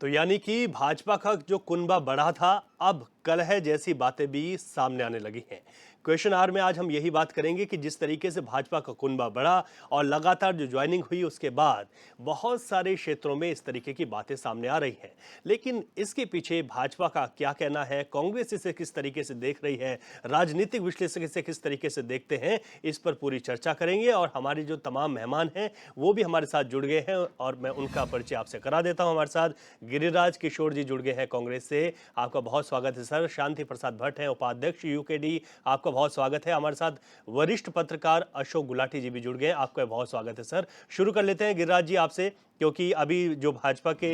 तो यानी कि भाजपा का जो कुनबा बढ़ा था, अब कलह जैसी बातें भी सामने आने लगी हैं। क्वेश्चन आवर में आज हम यही बात करेंगे कि जिस तरीके से भाजपा का कुनबा बढ़ा और लगातार जो ज्वाइनिंग हुई उसके बाद बहुत सारे क्षेत्रों में इस तरीके की बातें सामने आ रही हैं। लेकिन इसके पीछे भाजपा का क्या कहना है, कांग्रेस इसे किस तरीके से देख रही है, राजनीतिक विश्लेषक इसे किस तरीके से देखते हैं, इस पर पूरी चर्चा करेंगे। और हमारे जो तमाम मेहमान हैं वो भी हमारे साथ जुड़ गए हैं और मैं उनका परिचय आपसे करा देता हूं। हमारे साथ गिरिराज किशोर जी जुड़ गए हैं कांग्रेस से, आपका बहुत स्वागत है सर। शांति प्रसाद भट्ट हैं, उपाध्यक्ष यूकेडी, आपका बहुत स्वागत है। हमारे साथ वरिष्ठ पत्रकार अशोक गुलाटी जी भी जुड़ गए हैं, आपका बहुत स्वागत है सर। शुरू कर लेते हैं गिरिराज जी आपसे, क्योंकि अभी जो भाजपा के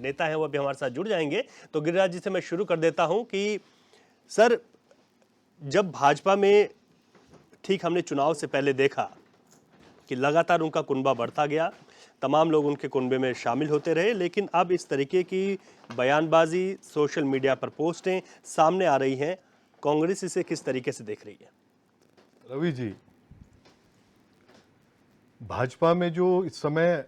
नेता हैं वो भी हमारे साथ जुड़ जाएंगे। तो गिरिराज जी से मैं शुरू कर देता हूं कि सर, जब भाजपा में ठीक हमने चुनाव से पहले देखा कि लगातार उनका कुनबा बढ़ता गया, तमाम लोग उनके कुनबे में शामिल होते रहे, लेकिन अब इस तरीके की बयानबाजी, सोशल मीडिया पर पोस्टें सामने आ रही हैं। कांग्रेस इसे किस तरीके से देख रही है? रवि जी, भाजपा में जो इस समय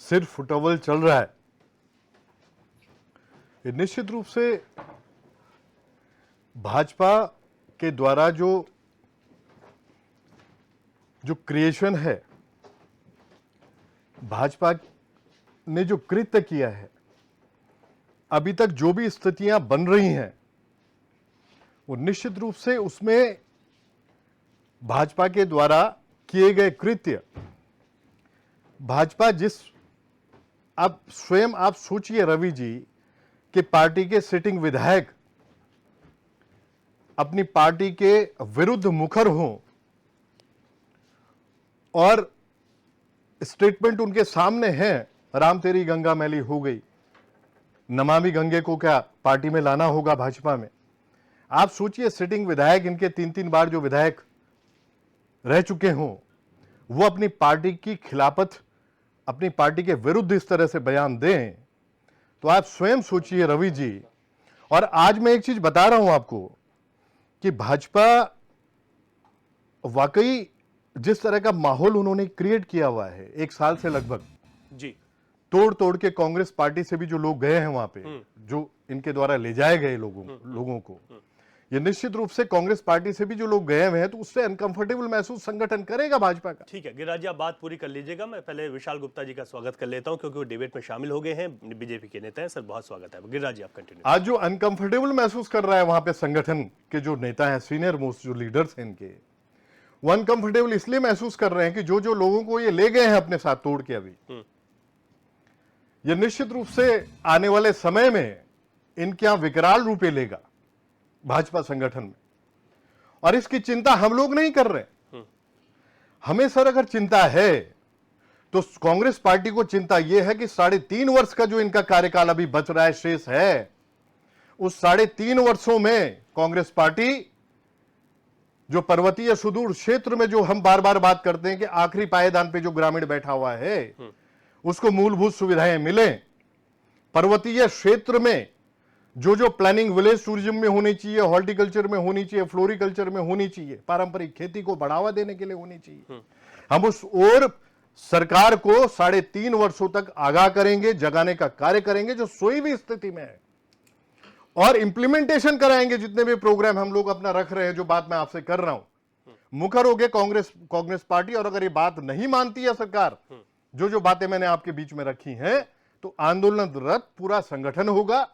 सिर फुटबॉल चल रहा है, ये निश्चित रूप से भाजपा के द्वारा जो क्रिएशन है, भाजपा ने जो कृत्य किया है, अभी तक जो भी स्थितियां बन रही हैं, वो निश्चित रूप से उसमें भाजपा के द्वारा किए गए कृत्य, भाजपा जिस, आप स्वयं आप सोचिए रवि जी, कि पार्टी के सिटिंग विधायक अपनी पार्टी के विरुद्ध मुखर हों और स्टेटमेंट उनके सामने है, राम तेरी गंगा मैली हो गई, नमामि गंगे को क्या पार्टी में लाना होगा भाजपा में। आप सोचिए, सिटिंग विधायक, इनके 3-3 बार जो विधायक रह चुके हों, वो अपनी पार्टी की खिलाफत, अपनी पार्टी के विरुद्ध इस तरह से बयान दें, तो आप स्वयं सोचिए रवि जी। और आज मैं एक चीज बता रहा हूं आपको कि भाजपा वाकई जिस तरह का माहौल उन्होंने क्रिएट किया हुआ है, 1 साल से लगभग जी, तोड़ तोड़ के, कांग्रेस पार्टी से भी जो लोग गए हैं वहां पे, जो इनके द्वारा ले जाए गए लोगों को, ये निश्चित रूप से कांग्रेस पार्टी से भी जो लोग गए हुए हैं, तो उससे अनकंफर्टेबल महसूस संगठन करेगा भाजपा का। ठीक है गिरिराज जी, आप बात पूरी कर लीजिएगा। मैं पहले विशाल गुप्ता जी का स्वागत कर लेता हूं, क्योंकि वो डिबेट में शामिल हो गए हैं, बीजेपी के नेता हैं। सर बहुत स्वागत है। गिरिराज जी आप कंटिन्यू। आज जो अनकंफर्टेबल महसूस कर रहा है वहां पे संगठन के जो नेता हैं, सीनियर मोस्ट जो लीडर्स हैं इनके, वो अनकंफर्टेबल इसलिए महसूस कर रहे हैं कि जो जो लोगों को ये ले गए हैं अपने साथ तोड़ के, अभी ये निश्चित रूप से आने वाले समय में इनके यहां विकराल रूपे लेगा भाजपा संगठन में, और इसकी चिंता हम लोग नहीं कर रहे। हमें सर अगर चिंता है तो कांग्रेस पार्टी को चिंता यह है कि 3.5 वर्ष का जो इनका कार्यकाल अभी बच रहा है, शेष है, उस 3.5 वर्षों में कांग्रेस पार्टी जो पर्वतीय सुदूर क्षेत्र में, जो हम बार बार बात करते हैं कि आखिरी पायदान पे जो ग्रामीण बैठा हुआ है, उसको मूलभूत सुविधाएं मिले, पर्वतीय क्षेत्र में जो जो प्लानिंग विलेज टूरिज्म में होनी चाहिए, हॉर्टिकल्चर में होनी चाहिए, फ्लोरिकल्चर में होनी चाहिए, पारंपरिक खेती को बढ़ावा देने के लिए होनी चाहिए, हम उस ओर सरकार को 3.5 वर्षों तक आगाह करेंगे, जगाने का कार्य करेंगे जो सोई हुई स्थिति में है, और इंप्लीमेंटेशन कराएंगे जितने भी प्रोग्राम हम लोग अपना रख रहे हैं। जो बात मैं आपसे कर रहा हूं, मुखर हो गए कांग्रेस पार्टी, और अगर ये बात नहीं मानती है सरकार, जो जो बातें मैंने आपके बीच में रखी हैं, तो आंदोलनरत पूरा संगठन होगा।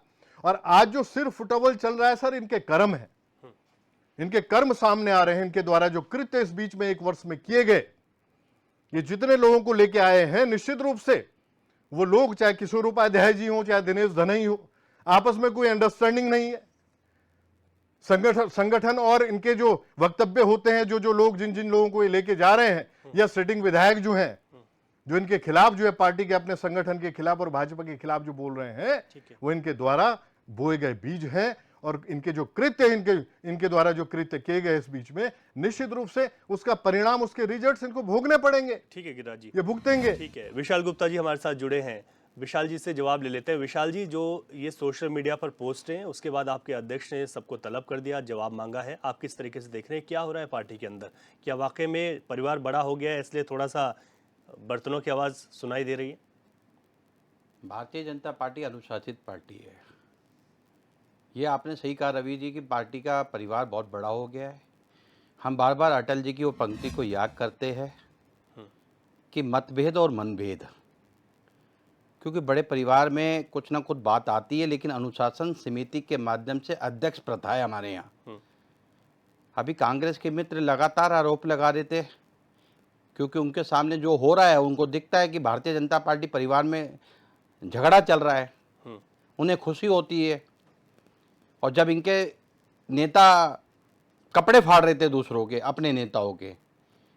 और आज जो सिर फुटबॉल चल रहा है सर, इनके कर्म है, इनके कर्म सामने आ रहे हैं, इनके द्वारा जो कृत्य इस बीच में 1 वर्ष में किए गए, ये जितने लोगों को लेके आए हैं, निश्चित रूप से वो लोग, चाहे किशोर उपाध्याय जी हो, चाहे दिनेश धनई हो, आपस में कोई अंडरस्टैंडिंग नहीं है। संगठन और इनके जो वक्तव्य होते हैं, जो जो लोग, जिन जिन लोगों को ये लेके जा रहे हैं, या सिटिंग विधायक जो हैं, जो इनके खिलाफ, जो है पार्टी के, अपने संगठन के खिलाफ और भाजपा के खिलाफ जो बोल रहे हैं, वो इनके द्वारा बोए गए बीज हैं। और इनके जो कृत्य, इनके द्वारा जो कृत्य किए गए इस बीच में, निश्चित रूप से उसका परिणाम, उसके रिजल्ट्स इनको भोगने पड़ेंगे। ठीक है गिरिराज जी, ये भुगतेंगे। ठीक है, विशाल गुप्ता जी हमारे साथ जुड़े हैं। विशाल जी से जवाब ले लेते हैं। विशाल जी, जो ये सोशल मीडिया पर पोस्ट हैं, उसके बाद आपके अध्यक्ष ने सबको तलब कर दिया, जवाब मांगा है, आप किस तरीके से देख रहे हैं, क्या हो रहा है पार्टी के अंदर? क्या वाकई में परिवार बड़ा हो गया है, इसलिए थोड़ा सा बर्तनों की आवाज़ सुनाई दे रही है? भारतीय जनता पार्टी अनुशासित पार्टी है। ये आपने सही कहा रवि जी कि पार्टी का परिवार बहुत बड़ा हो गया है। हम बार बार अटल जी की वो पंक्ति को याद करते हैं कि मतभेद और मनभेद, क्योंकि बड़े परिवार में कुछ ना कुछ बात आती है, लेकिन अनुशासन समिति के माध्यम से अध्यक्ष प्रथा है हमारे यहाँ। अभी कांग्रेस के मित्र लगातार आरोप लगा रहे थे, क्योंकि उनके सामने जो हो रहा है उनको दिखता है कि भारतीय जनता पार्टी परिवार में झगड़ा चल रहा है, उन्हें खुशी होती है। और जब इनके नेता कपड़े फाड़ रहे थे दूसरों के, अपने नेताओं के,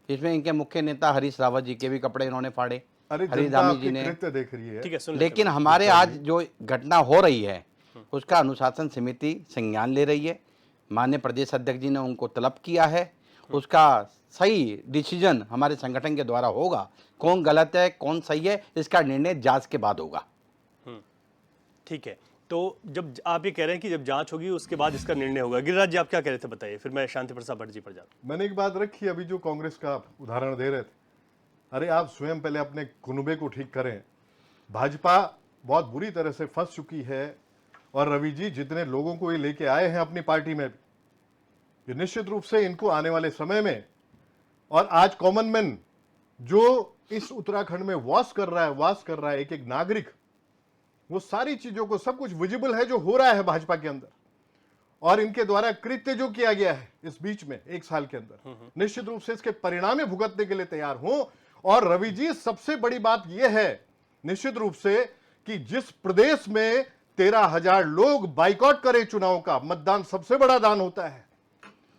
इसमें इनके मुख्य नेता हरीश रावत जी के भी कपड़े इन्होंने फाड़े, अरे हरीश जनता धामी आपके जी ने। कृत्य देख रही है। ठीक है, सुन लेते लेकिन हैं। हमारे आज जो घटना हो रही है उसका अनुशासन समिति संज्ञान ले रही है। माननीय प्रदेश अध्यक्ष जी ने उनको तलब किया है, उसका सही डिसीजन हमारे संगठन के द्वारा होगा। कौन गलत है कौन सही है इसका निर्णय जांच के बाद होगा। ठीक है, तो जब आप ये कह रहे हैं कि जब जांच होगी उसके बाद इसका निर्णय होगा, गिरिराज जी आप क्या कह रहे थे बताइए, फिर मैं शांति प्रसाद भट्ट जी पर जाऊँ। मैंने एक बात रखी, अभी जो कांग्रेस का आप उदाहरण दे रहे थे, अरे आप स्वयं पहले अपने कुनबे को ठीक करें। भाजपा बहुत बुरी तरह से फंस चुकी है, और रवि जी जितने लोगों को ये लेके आए हैं अपनी पार्टी में भी, ये निश्चित रूप से इनको आने वाले समय में, और आज कॉमन मैन जो इस उत्तराखंड में वास कर रहा है एक एक नागरिक, वो सारी चीजों को सब कुछ विजिबल है जो हो रहा है भाजपा के अंदर, और इनके द्वारा कृत्य जो किया गया है इस बीच में 1 साल के अंदर, निश्चित रूप से इसके परिणाम भुगतने के लिए तैयार हों। और रवि जी सबसे बड़ी बात यह है निश्चित रूप से कि जिस प्रदेश में 13,000 लोग बाइकआउट करें चुनाव का, मतदान सबसे बड़ा दान होता है,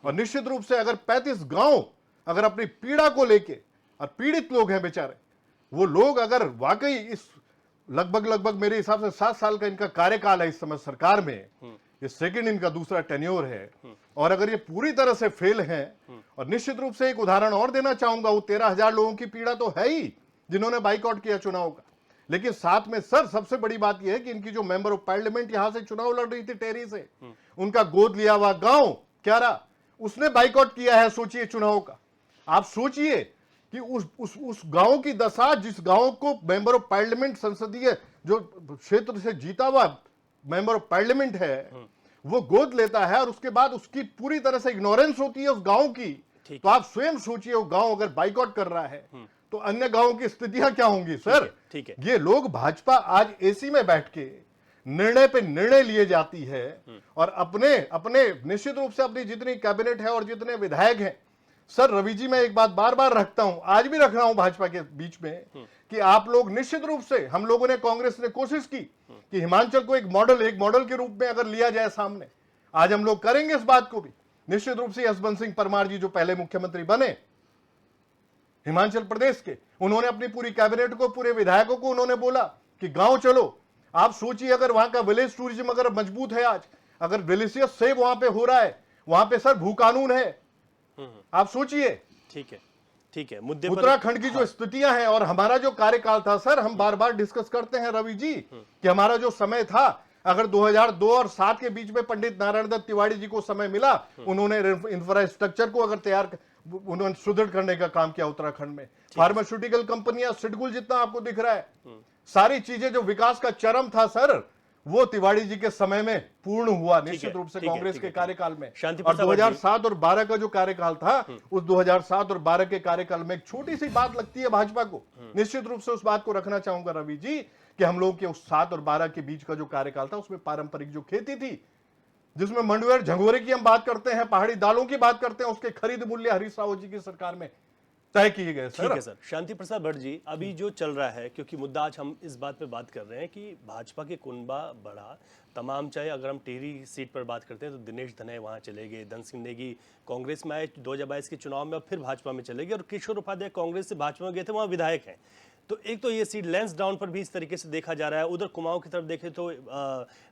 और निश्चित रूप से अगर 35 गांव अगर अपनी पीड़ा को लेके, और पीड़ित लोग हैं बेचारे, वो लोग अगर वाकई इस लगभग मेरे हिसाब से 7 साल का इनका कार्यकाल है इस समय सरकार में, ये सेकंड इनका दूसरा टेन्योर है, और अगर ये पूरी तरह से फेल हैं, और निश्चित रूप से एक उदाहरण और देना चाहूंगा, वो 13,000 लोगों की पीड़ा तो है ही जिन्होंने बाइकआउट किया चुनाव का, लेकिन साथ में सर सबसे बड़ी बात यह है कि इनकी जो मेंबर ऑफ पार्लियामेंट यहां से चुनाव लड़ रही थी टेहरी से, उनका गोद लिया हुआ गांव क्यारा, उसने बाइकआउट किया है। सोचिए चुनाव का, आप सोचिए कि उस गांव की दशा, जिस गांव को मेंबर ऑफ पार्लियामेंट संसदीय जो क्षेत्र से जीता हुआ मेंबर ऑफ पार्लियामेंट है, वो गोद लेता है, और उसके बाद उसकी पूरी तरह से इग्नोरेंस होती है उस गांव की। तो आप स्वयं सोचिए, वो गांव अगर बाइकआउट कर रहा है तो अन्य गांवों की स्थितियां क्या होंगी सर। ठीक है। ये लोग, भाजपा आज एसी में बैठ के निर्णय पे निर्णय लिए जाती है, और अपने अपने निश्चित रूप से अपनी जितनी कैबिनेट है और जितने विधायक हैं, सर रवि जी मैं एक बात बार बार रखता हूं, आज भी रख रहा हूं भाजपा के बीच में, कि आप लोग निश्चित रूप से, हम लोगों ने, कांग्रेस ने कोशिश की कि हिमाचल को एक मॉडल के रूप में अगर लिया जाए सामने, आज हम लोग करेंगे इस बात को भी। निश्चित रूप से यशवंत सिंह परमार जी जो पहले मुख्यमंत्री बने हिमाचल प्रदेश के, उन्होंने अपनी पूरी कैबिनेट को, पूरे विधायकों को उन्होंने बोला कि गांव चलो। आप सोचिए अगर वहां का विलेज टूरिज्म अगर मजबूत है, आज अगर डिलीशियस सेब वहां पे हो रहा है, वहां पे सर भू कानून है, आप सोचिए। ठीक है, मुद्दे पर उत्तराखंड की जो स्थितियां हैं, और हमारा जो कार्यकाल था सर, हम बार बार डिस्कस करते हैं रवि जी कि हमारा जो समय था, अगर 2002 और 7 के बीच में पंडित नारायण दत्त तिवारी जी को समय मिला, उन्होंने इंफ्रास्ट्रक्चर को अगर उन्होंने सुदृढ़ करने का काम किया उत्तराखंड में। फार्मास्यूटिकल कंपनियां सिडकुल जितना आपको दिख रहा है, सारी चीजें जो विकास का चरम था सर, वो तिवारी जी के समय में पूर्ण हुआ, निश्चित रूप से कांग्रेस के कार्यकाल में। और 2007 और 12 का जो कार्यकाल था, उस 2007 और 12 के कार्यकाल में एक छोटी सी बात लगती है भाजपा को, निश्चित रूप से उस बात को रखना चाहूंगा रवि जी, कि हम लोग के उस 7 और 12 के बीच का जो कार्यकाल था, उसमें पारंपरिक जो खेती थी, जिसमें मंडुएर झंगोरे की हम बात करते हैं, पहाड़ी दालों की बात करते हैं, उसके खरीद मूल्य हरीश रावत जी की सरकार में तय किए गए। ठीक है सर। शांति प्रसाद भट्ट जी, अभी जो चल रहा है, क्योंकि मुद्दा आज हम इस बात पे बात कर रहे हैं कि भाजपा के कुनबा बड़ा तमाम, चाहे अगर हम टिहरी सीट पर बात करते हैं तो दिनेश धनय वहां चले गए, धन सिंह नेगी कांग्रेस में आए 2022 के चुनाव में, अब फिर भाजपा में चले गए, और किशोर उपाध्याय कांग्रेस से भाजपा में गए थे, वहां विधायक हैं। तो एक तो ये सीट लैंस डाउन पर भी इस तरीके से देखा जा रहा है। उधर कुमाऊं की तरफ देखें तो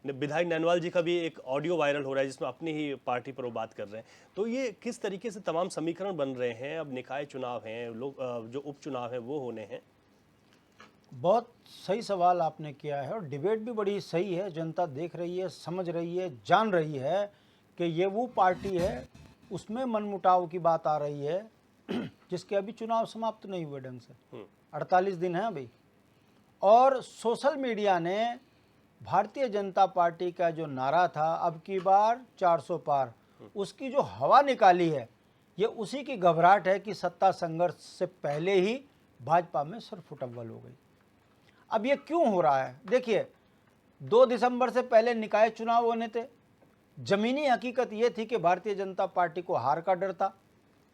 विधायक नैनवाल जी का भी एक ऑडियो वायरल हो रहा है जिसमें अपनी ही पार्टी पर वो बात कर रहे हैं। तो ये किस तरीके से तमाम समीकरण बन रहे हैं, अब निकाय चुनाव हैं, लोग जो उपचुनाव है वो होने हैं। बहुत सही सवाल आपने किया है, और डिबेट भी बड़ी सही है, जनता देख रही है, समझ रही है, जान रही है कि ये वो पार्टी है, उसमें मनमुटाव की बात आ रही है जिसके अभी चुनाव समाप्त नहीं हुए ढंग से, 48 दिन है अभी, और सोशल मीडिया ने भारतीय जनता पार्टी का जो नारा था अब की बार 400 पार, उसकी जो हवा निकाली है ये उसी की घबराहट है कि सत्ता संघर्ष से पहले ही भाजपा में सरफुटअव्वल हो गई। अब ये क्यों हो रहा है? देखिए, 2 दिसंबर से पहले निकाय चुनाव होने थे। जमीनी हकीकत ये थी कि भारतीय जनता पार्टी को हार का डर था।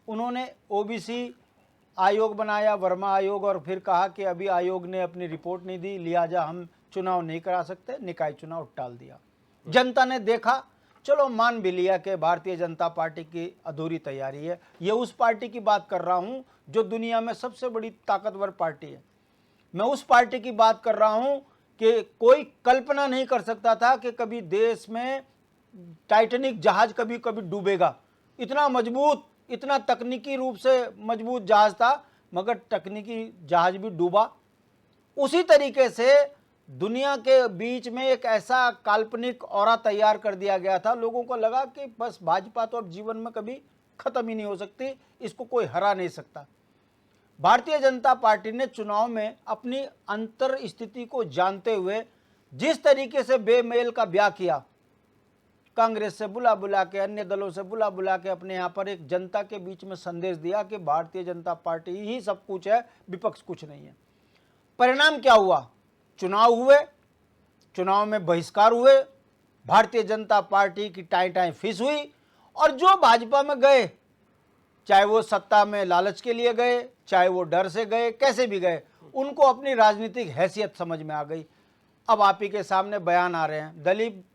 उन्होंने ओबीसी आयोग बनाया, वर्मा आयोग, और फिर कहा कि अभी आयोग ने अपनी रिपोर्ट नहीं दी, लिहाजा हम चुनाव नहीं करा सकते, निकाय चुनाव टाल दिया। जनता ने देखा, चलो मान भी लिया कि भारतीय जनता पार्टी की अधूरी तैयारी है। ये उस पार्टी की बात कर रहा हूँ जो दुनिया में सबसे बड़ी ताकतवर पार्टी है। मैं उस पार्टी की बात कर रहा हूँ कि कोई कल्पना नहीं कर सकता था कि कभी देश में टाइटैनिक जहाज कभी कभी डूबेगा। इतना मजबूत, इतना तकनीकी रूप से मजबूत जहाज था, मगर तकनीकी जहाज भी डूबा। उसी तरीके से दुनिया के बीच में एक ऐसा काल्पनिक ऑरा तैयार कर दिया गया था। लोगों को लगा कि बस भाजपा तो अब जीवन में कभी खत्म ही नहीं हो सकती, इसको कोई हरा नहीं सकता। भारतीय जनता पार्टी ने चुनाव में अपनी अंतर स्थिति को जानते हुए जिस तरीके से बेमेल का ब्याह किया, कांग्रेस से बुला बुला के, अन्य दलों से बुला बुला के अपने यहाँ पर एक जनता के बीच में संदेश दिया कि भारतीय जनता पार्टी ही सब कुछ है, विपक्ष कुछ नहीं है। परिणाम क्या हुआ? चुनाव हुए, चुनाव में बहिष्कार हुए, भारतीय जनता पार्टी की टाई टाई फिस हुई, और जो भाजपा में गए, चाहे वो सत्ता में लालच के लिए गए, चाहे वो डर से गए, कैसे भी गए, उनको अपनी राजनीतिक हैसियत समझ में आ गई। अब आप ही के सामने बयान आ रहे हैं दलीप।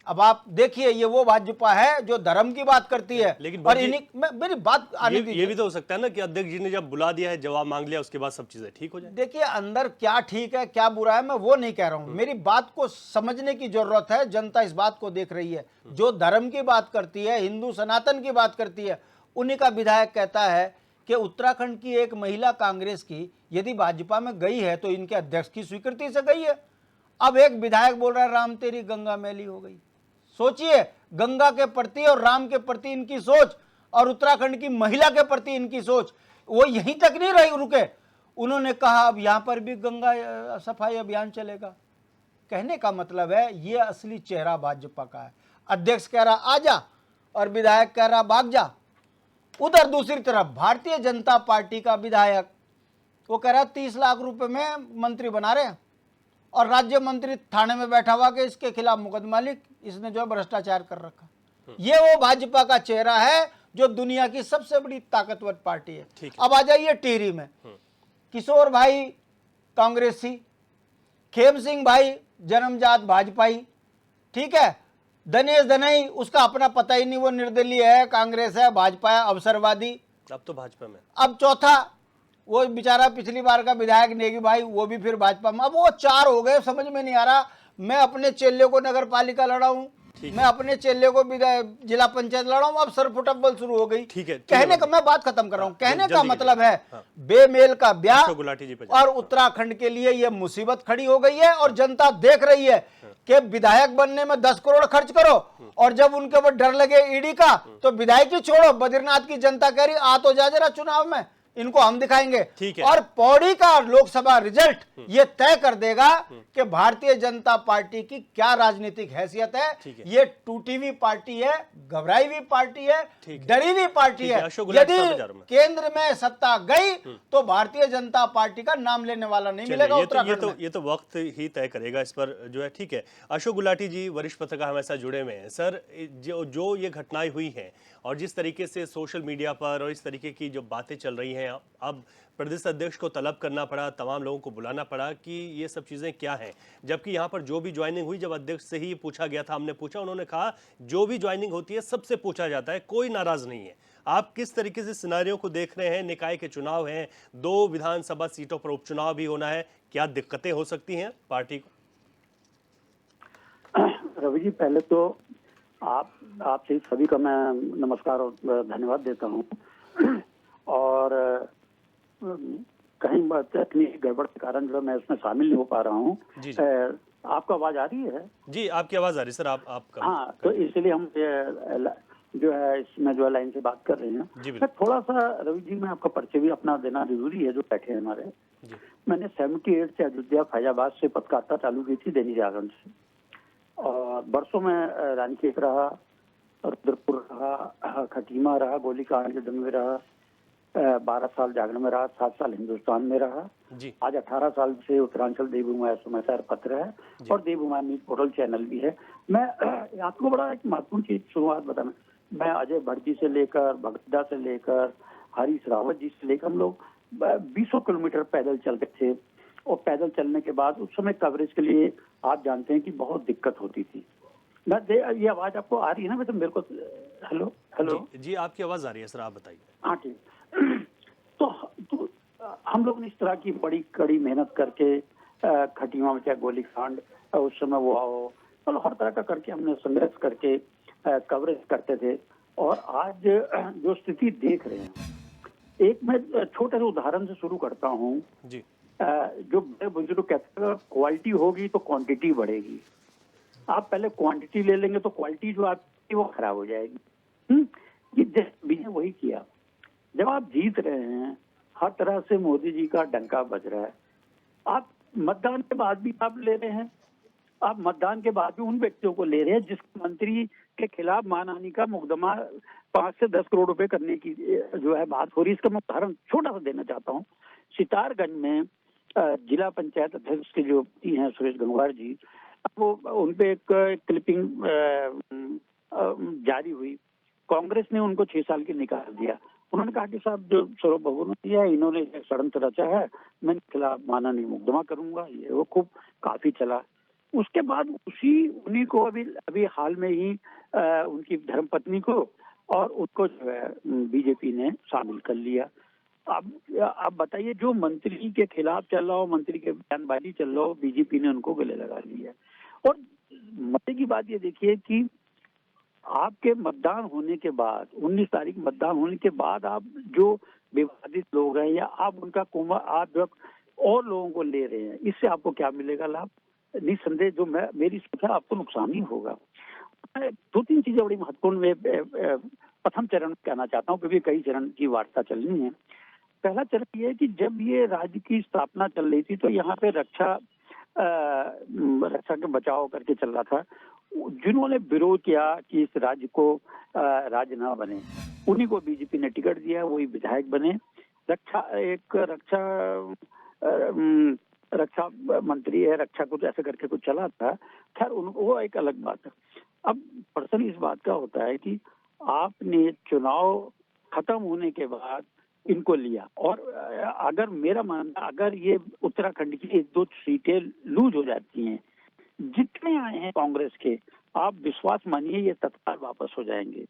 अब आप देखिए, ये वो भाजपा है जो धर्म की बात करती है। लेकिन और इन्हीं में मेरी बात आने ये दीजिए। भी तो हो सकता है ना कि अध्यक्ष जी ने जब बुला दिया है, जवाब मांग लिया, उसके बाद सब चीजें ठीक हो जाए। देखिए, अंदर क्या ठीक है क्या बुरा है मैं वो नहीं कह रहा हूं। मेरी बात को समझने की जरूरत है। जनता इस बात को देख रही है। जो धर्म की बात करती है, हिंदू सनातन की बात करती है, उन्हीं का विधायक कहता है कि उत्तराखंड की एक महिला कांग्रेस की यदि भाजपा में गई है तो इनके अध्यक्ष की स्वीकृति से गई है। अब एक विधायक बोल रहा है राम तेरी गंगा मैली हो गई। सोचिए, गंगा के प्रति और राम के प्रति इनकी सोच और उत्तराखंड की महिला के प्रति इनकी सोच, वो यहीं तक नहीं रही रुके। उन्होंने कहा अब यहां पर भी गंगा सफाई अभियान चलेगा। कहने का मतलब है ये असली चेहरा भाजपा का है। अध्यक्ष कह रहा आजा और विधायक कह रहा भाग जा। उधर दूसरी तरफ भारतीय जनता पार्टी का विधायक, वो कह रहा 30 लाख रुपए में मंत्री बना रहे हैं, और राज्य मंत्री थाने में बैठा हुआ कि इसके खिलाफ मुकदमा लिख, इसने जो भ्रष्टाचार कर रखा। ये वो भाजपा का चेहरा है जो दुनिया की सबसे बड़ी ताकतवर पार्टी है। अब आ जाइए टिहरी में, किशोर भाई कांग्रेसी, खेम सिंह भाई जन्मजात भाजपाई, ठीक है, दिनेश दनई उसका अपना पता ही नहीं, वो निर्दलीय है, कांग्रेस है, भाजपा है, अवसरवादी। अब तो भाजपा में। अब चौथा वो बेचारा पिछली बार का विधायक नेगी भाई, वो भी फिर भाजपा में। अब वो 4 हो गए, समझ में नहीं आ रहा। मैं अपने चेले को नगर पालिका लड़ा हूं, मैं अपने चेले को जिला पंचायत लड़ा हूं, अब सरफुटअव्वल शुरू हो गई। ठीक है, कहने का, मैं बात खत्म कर रहा हूं, कहने का जल्दी मतलब है बेमेल का ब्याह, अशोक गुलाटी जी पे और उत्तराखंड के लिए यह मुसीबत खड़ी हो गई है। और जनता देख रही है कि विधायक बनने में 10 करोड़ खर्च करो, और जब उनके ऊपर डर लगे ईडी का तो विधायक ही छोड़ो। बद्रीनाथ की जनता कह रही आ तो जा जरा चुनाव में, इनको हम दिखाएंगे। ठीक है। और पौड़ी का लोकसभा रिजल्ट ये तय कर देगा कि भारतीय जनता पार्टी की क्या राजनीतिक हैसियत है। ये टूटी हुई पार्टी है, घबराई हुई पार्टी है, डरी हुई पार्टी है। यदि केंद्र में सत्ता गई तो भारतीय जनता पार्टी का नाम लेने वाला नहीं मिलेगा उत्तराखंड में। ये तो वक्त ही तय करेगा इस पर जो है। ठीक है, अशोक गुलाटी जी वरिष्ठ पत्रकार हमारे साथ जुड़े हुए हैं। सर, जो ये घटनाएं हुई हैं और जिस तरीके से सोशल मीडिया पर और इस तरीके की जो बातें चल रही हैं, अब प्रदेश अध्यक्ष को तलब करना पड़ा, तमाम लोगों को बुलाना पड़ा कि ये सब चीजें क्या हैं, जबकि यहाँ पर जो भी ज्वाइनिंग हुई, जब अध्यक्ष से ही पूछा गया था, हमने पूछा, उन्होंने कहा जो भी ज्वाइनिंग होती है सबसे पूछा जाता है, कोई नाराज नहीं है। आप किस तरीके से सिनेरियो को देख रहे हैं? निकाय के चुनाव हैं, 2 विधानसभा सीटों पर उपचुनाव भी होना है, क्या दिक्कतें हो सकती हैं पार्टी को? रवि जी, पहले तो आपसे सभी का मैं नमस्कार और धन्यवाद देता हूँ। और कहीं तकनीकी गड़बड़ के कारण जो मैं इसमें शामिल नहीं हो पा रहा हूँ। आपको आवाज आ रही है? जी, आपकी आवाज आ रही है सर। आपका हाँ, तो इसलिए हम जो है इसमें जो है लाइन से बात कर रहे हैं। मैं थोड़ा सा रवि जी, मैं आपका परिचय भी अपना देना जरूरी है जो बैठे हैं हमारे। मैंने 78 से अयोध्या फैजाबाद से पत्रकारिता चालू की थी दैनिक जागरण से, और बरसों में रानीखेत रहा, रुद्रपुर रहा, खटीमा रहा, गोलीकांड के दंगे में रहा, 12 साल जागरण में रहा, 7 साल हिंदुस्तान में रहा। जी आज 18 साल से उत्तरांचल देवभूमि समाचार पत्र है और देवभूमि न्यूज पोर्टल चैनल भी है। मैं आपको बड़ा एक महत्वपूर्ण चीज शुरुआत बताना, मैं अजय भट्ट जी से लेकर, भगतदा से लेकर, हरीश रावत जी से लेकर हम लोग 20 किलोमीटर पैदल चलते थे, और पैदल चलने के बाद उस समय कवरेज के लिए आप जानते हैं कि बहुत दिक्कत होती थी। ये आवाज आपको आ रही है ना? मतलब मेरे को हेलो हेलो जी आपकी आवाज आ रही है सर, आप बताइए। हाँ ठीक। तो हम लोग ने इस तरह की बड़ी कड़ी मेहनत करके खटीमा में चाहे गोलीकांड उस समय वो आओ, मतलब हर तरह का करके हमने संघर्ष करके कवरेज करते थे। और आज जो स्थिति देख रहे हैं, एक मैं छोटे से उदाहरण से शुरू करता हूँ। जी जो बड़े बुजुर्ग कहते हैं क्वालिटी होगी तो क्वांटिटी बढ़ेगी। आप पहले क्वांटिटी ले लेंगे तो क्वालिटी जो आपकी वो खराब हो जाएगी। ये बीजेपी ने वही किया। जब आप जीत रहे हैं, हर तरह से मोदी जी का डंका बज रहा है, आप मतदान के बाद भी आप ले रहे हैं, आप मतदान के बाद भी उन व्यक्तियों को ले रहे हैं जिस मंत्री के खिलाफ मानहानि का मुकदमा 5 से 10 करोड़ रुपए करने की जो है बात हो रही है। इसका मैं उदाहरण छोटा सा देना चाहता हूँ। सितारगंज में जिला पंचायत अध्यक्ष के जो हैं सुरेश गंगवार जी, वो उनपे एक क्लिपिंग जारी हुई। कांग्रेस ने उनको 6 साल की निकाल दिया। उन्होंने कहा कि साहब जो सौरभ बाबू ने किया, इन्होंने एक षड्यंत्र रचा है, मैं इनके खिलाफ मानहानि मुकदमा करूंगा। ये वो खूब काफी चला। उसके बाद उन्हीं को अभी हाल में ही उनकी धर्मपत्नी को और उसको जो है बीजेपी ने शामिल कर लिया। अब बताइए, जो मंत्री के खिलाफ चल रहा हो, मंत्री के बयानबाजी चल रहा हो, बीजेपी ने उनको गले लगा लिया। और मजे की बात ये देखिए कि आपके मतदान होने के बाद 19 तारीख मतदान होने के बाद आप जो विवादित लोग हैं या आप उनका आप जो और लोगों को ले रहे हैं, इससे आपको क्या मिलेगा लाभ? निसंदेह जो मेरी सोच है, आपको नुकसान ही होगा। मैं 2-3 चीजें बड़ी महत्वपूर्ण में प्रथम चरण कहना चाहता हूँ, क्योंकि कई चरण की वार्ता चलनी है। पहला चरण ये है कि जब ये राज्य की स्थापना चल रही थी तो यहाँ पे रक्षा के बचाव करके चल रहा था। जिन्होंने विरोध किया कि इस राज्य को राज्य ना बने, उन्हीं को बीजेपी ने टिकट दिया, वही विधायक बने। रक्षा मंत्री है, रक्षा कुछ ऐसे करके कुछ चला था। खैर वो एक अलग बात है। अब प्रश्न इस बात का होता है कि आपने चुनाव खत्म होने के बाद इनको लिया, और अगर मेरा मानना, अगर ये उत्तराखंड की 1-2 सीटें लूज हो जाती हैं, जितने आए हैं कांग्रेस के, आप विश्वास मानिए ये तत्काल वापस हो जाएंगे,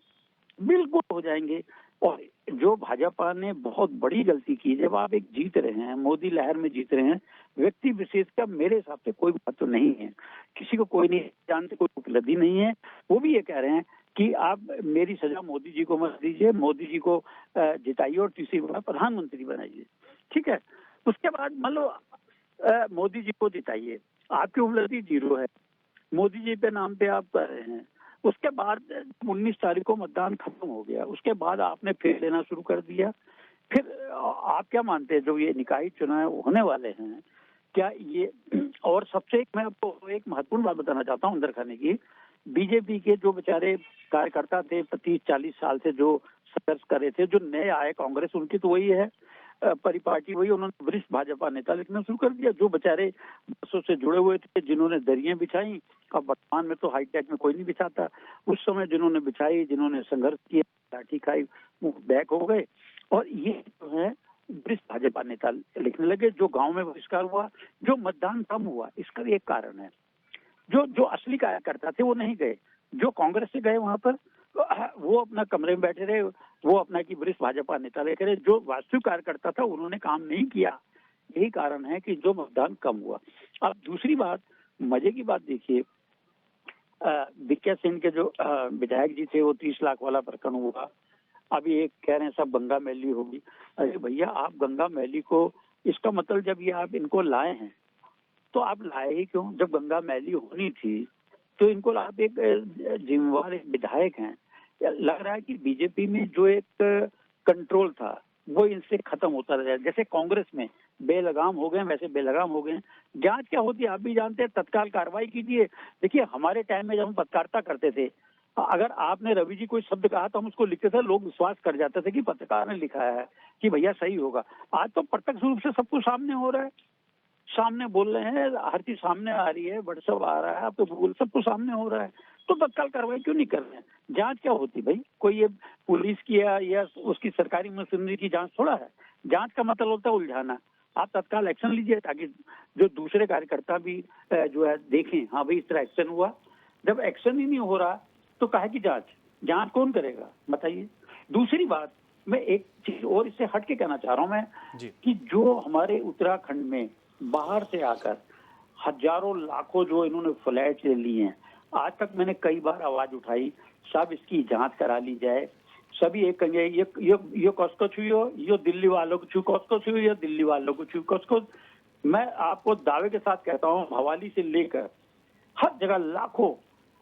बिल्कुल हो जाएंगे। और जो भाजपा ने बहुत बड़ी गलती की, जब आप एक जीत रहे हैं, मोदी लहर में जीत रहे हैं, व्यक्ति विशेष का मेरे हिसाब से कोई महत्व नहीं है, किसी को कोई नहीं जानते, कोई उपलब्धि नहीं है। वो भी ये कह रहे हैं कि आप मेरी सजा मोदी जी को मत दीजिए, मोदी जी को जिताइए और तीसरी बार प्रधानमंत्री बनाइए, ठीक है। उसके बाद मान लो मोदी जी को जिताइए, आपकी उपलब्धि 0 है, मोदी जी पे नाम पे आप कर रहे हैं। उसके बाद 19 तारीख को मतदान खत्म हो गया, उसके बाद आपने फिर लेना शुरू कर दिया। फिर आप क्या मानते हैं, जो ये निकाय चुनाव होने वाले हैं, क्या ये और सबसे मैं आपको एक महत्वपूर्ण बात बताना चाहता हूँ अंदर खाने की, बीजेपी के जो बेचारे कार्यकर्ता थे 30-40 साल से जो संघर्ष कर रहे थे, जो नए आए कांग्रेस, उनकी तो वही है परिपाटी, वही उन्होंने वरिष्ठ भाजपा नेता लिखना शुरू कर दिया। जो बेचारे बसों से जुड़े हुए थे, जिन्होंने दरियां बिछाई, अब वर्तमान में तो हाईटेक में कोई नहीं बिछाता, उस समय जिन्होंने बिछाई, जिन्होंने संघर्ष किया, लाठी खाई, वो बैक हो गए। और ये जो है वरिष्ठ भाजपा नेता लिखने लगे। जो गांव में बहिष्कार हुआ, जो मतदान कम हुआ, इसका भी एक कारण है। जो असली कार्यकर्ता थे वो नहीं गए, जो कांग्रेस से गए वहां पर वो अपना कमरे में बैठे रहे, वो अपना की वरिष्ठ भाजपा नेता लेकर रहे। जो वास्तविक कार्यकर्ता था उन्होंने काम नहीं किया। यही कारण है कि जो मतदान कम हुआ। अब दूसरी बात, मजे की बात देखिए, विक्या सिंह के जो विधायक जी थे, वो 30 लाख वाला प्रकरण हुआ। अभी एक कह रहे हैं सब गंगा मैली होगी। अरे भैया, आप गंगा मैली को, इसका मतलब जब ये आप इनको लाए हैं तो आप लाए ही क्यों? जब गंगा मैली होनी थी तो इनको आप एक जिम्मेवार विधायक हैं। लग रहा है कि बीजेपी में जो एक कंट्रोल था वो इनसे खत्म होता रहा। जैसे कांग्रेस में बेलगाम हो गए, वैसे बेलगाम हो गए। जांच क्या होती है आप भी जानते हैं, तत्काल कार्रवाई कीजिए। देखिए हमारे टाइम में जब हम पत्रकारिता करते थे, अगर आपने रवि जी कोई शब्द कहा तो हम उसको लिखते थे, लोग विश्वास कर जाते थे कि पत्रकार ने लिखा है कि भैया सही होगा। आज तो प्रत्यक्ष रूप से सब कुछ सामने हो रहा है, सामने बोल रहे हैं, हर चीज सामने आ रही है, व्हाट्सएप आ रहा है, आप तो गूगल, सब कुछ सामने हो रहा है, तो तत्काल कार्रवाई क्यों नहीं कर रहे हैं? जांच क्या होती भाई? कोई ये पुलिस की या उसकी सरकारी मशीनरी की जांच थोड़ा है। जांच का मतलब होता है उलझाना। आप तत्काल एक्शन लीजिए ताकि जो दूसरे कार्यकर्ता भी जो है देखें, हाँ भाई इस तरह एक्शन हुआ। जब एक्शन ही नहीं हो रहा तो काहे की जांच? जांच कौन करेगा बताइए? दूसरी बात, मैं एक चीज और इससे हट के कहना चाह रहा हूं मैं जी। कि जो हमारे उत्तराखंड में बाहर से आकर हजारों लाखों जो इन्होंने फ्लैट ले लिए हैं, आज तक मैंने कई बार आवाज उठाई, सब इसकी जांच करा ली जाए। सभी एक कहेंगे ये कॉस्को छुयो, ये दिल्ली वालों को छू, कॉस्को छुयो, ये दिल्ली वालों को छू, कॉस्को। मैं आपको दावे के साथ कहता हूँ, हवाली से लेकर हर जगह लाखों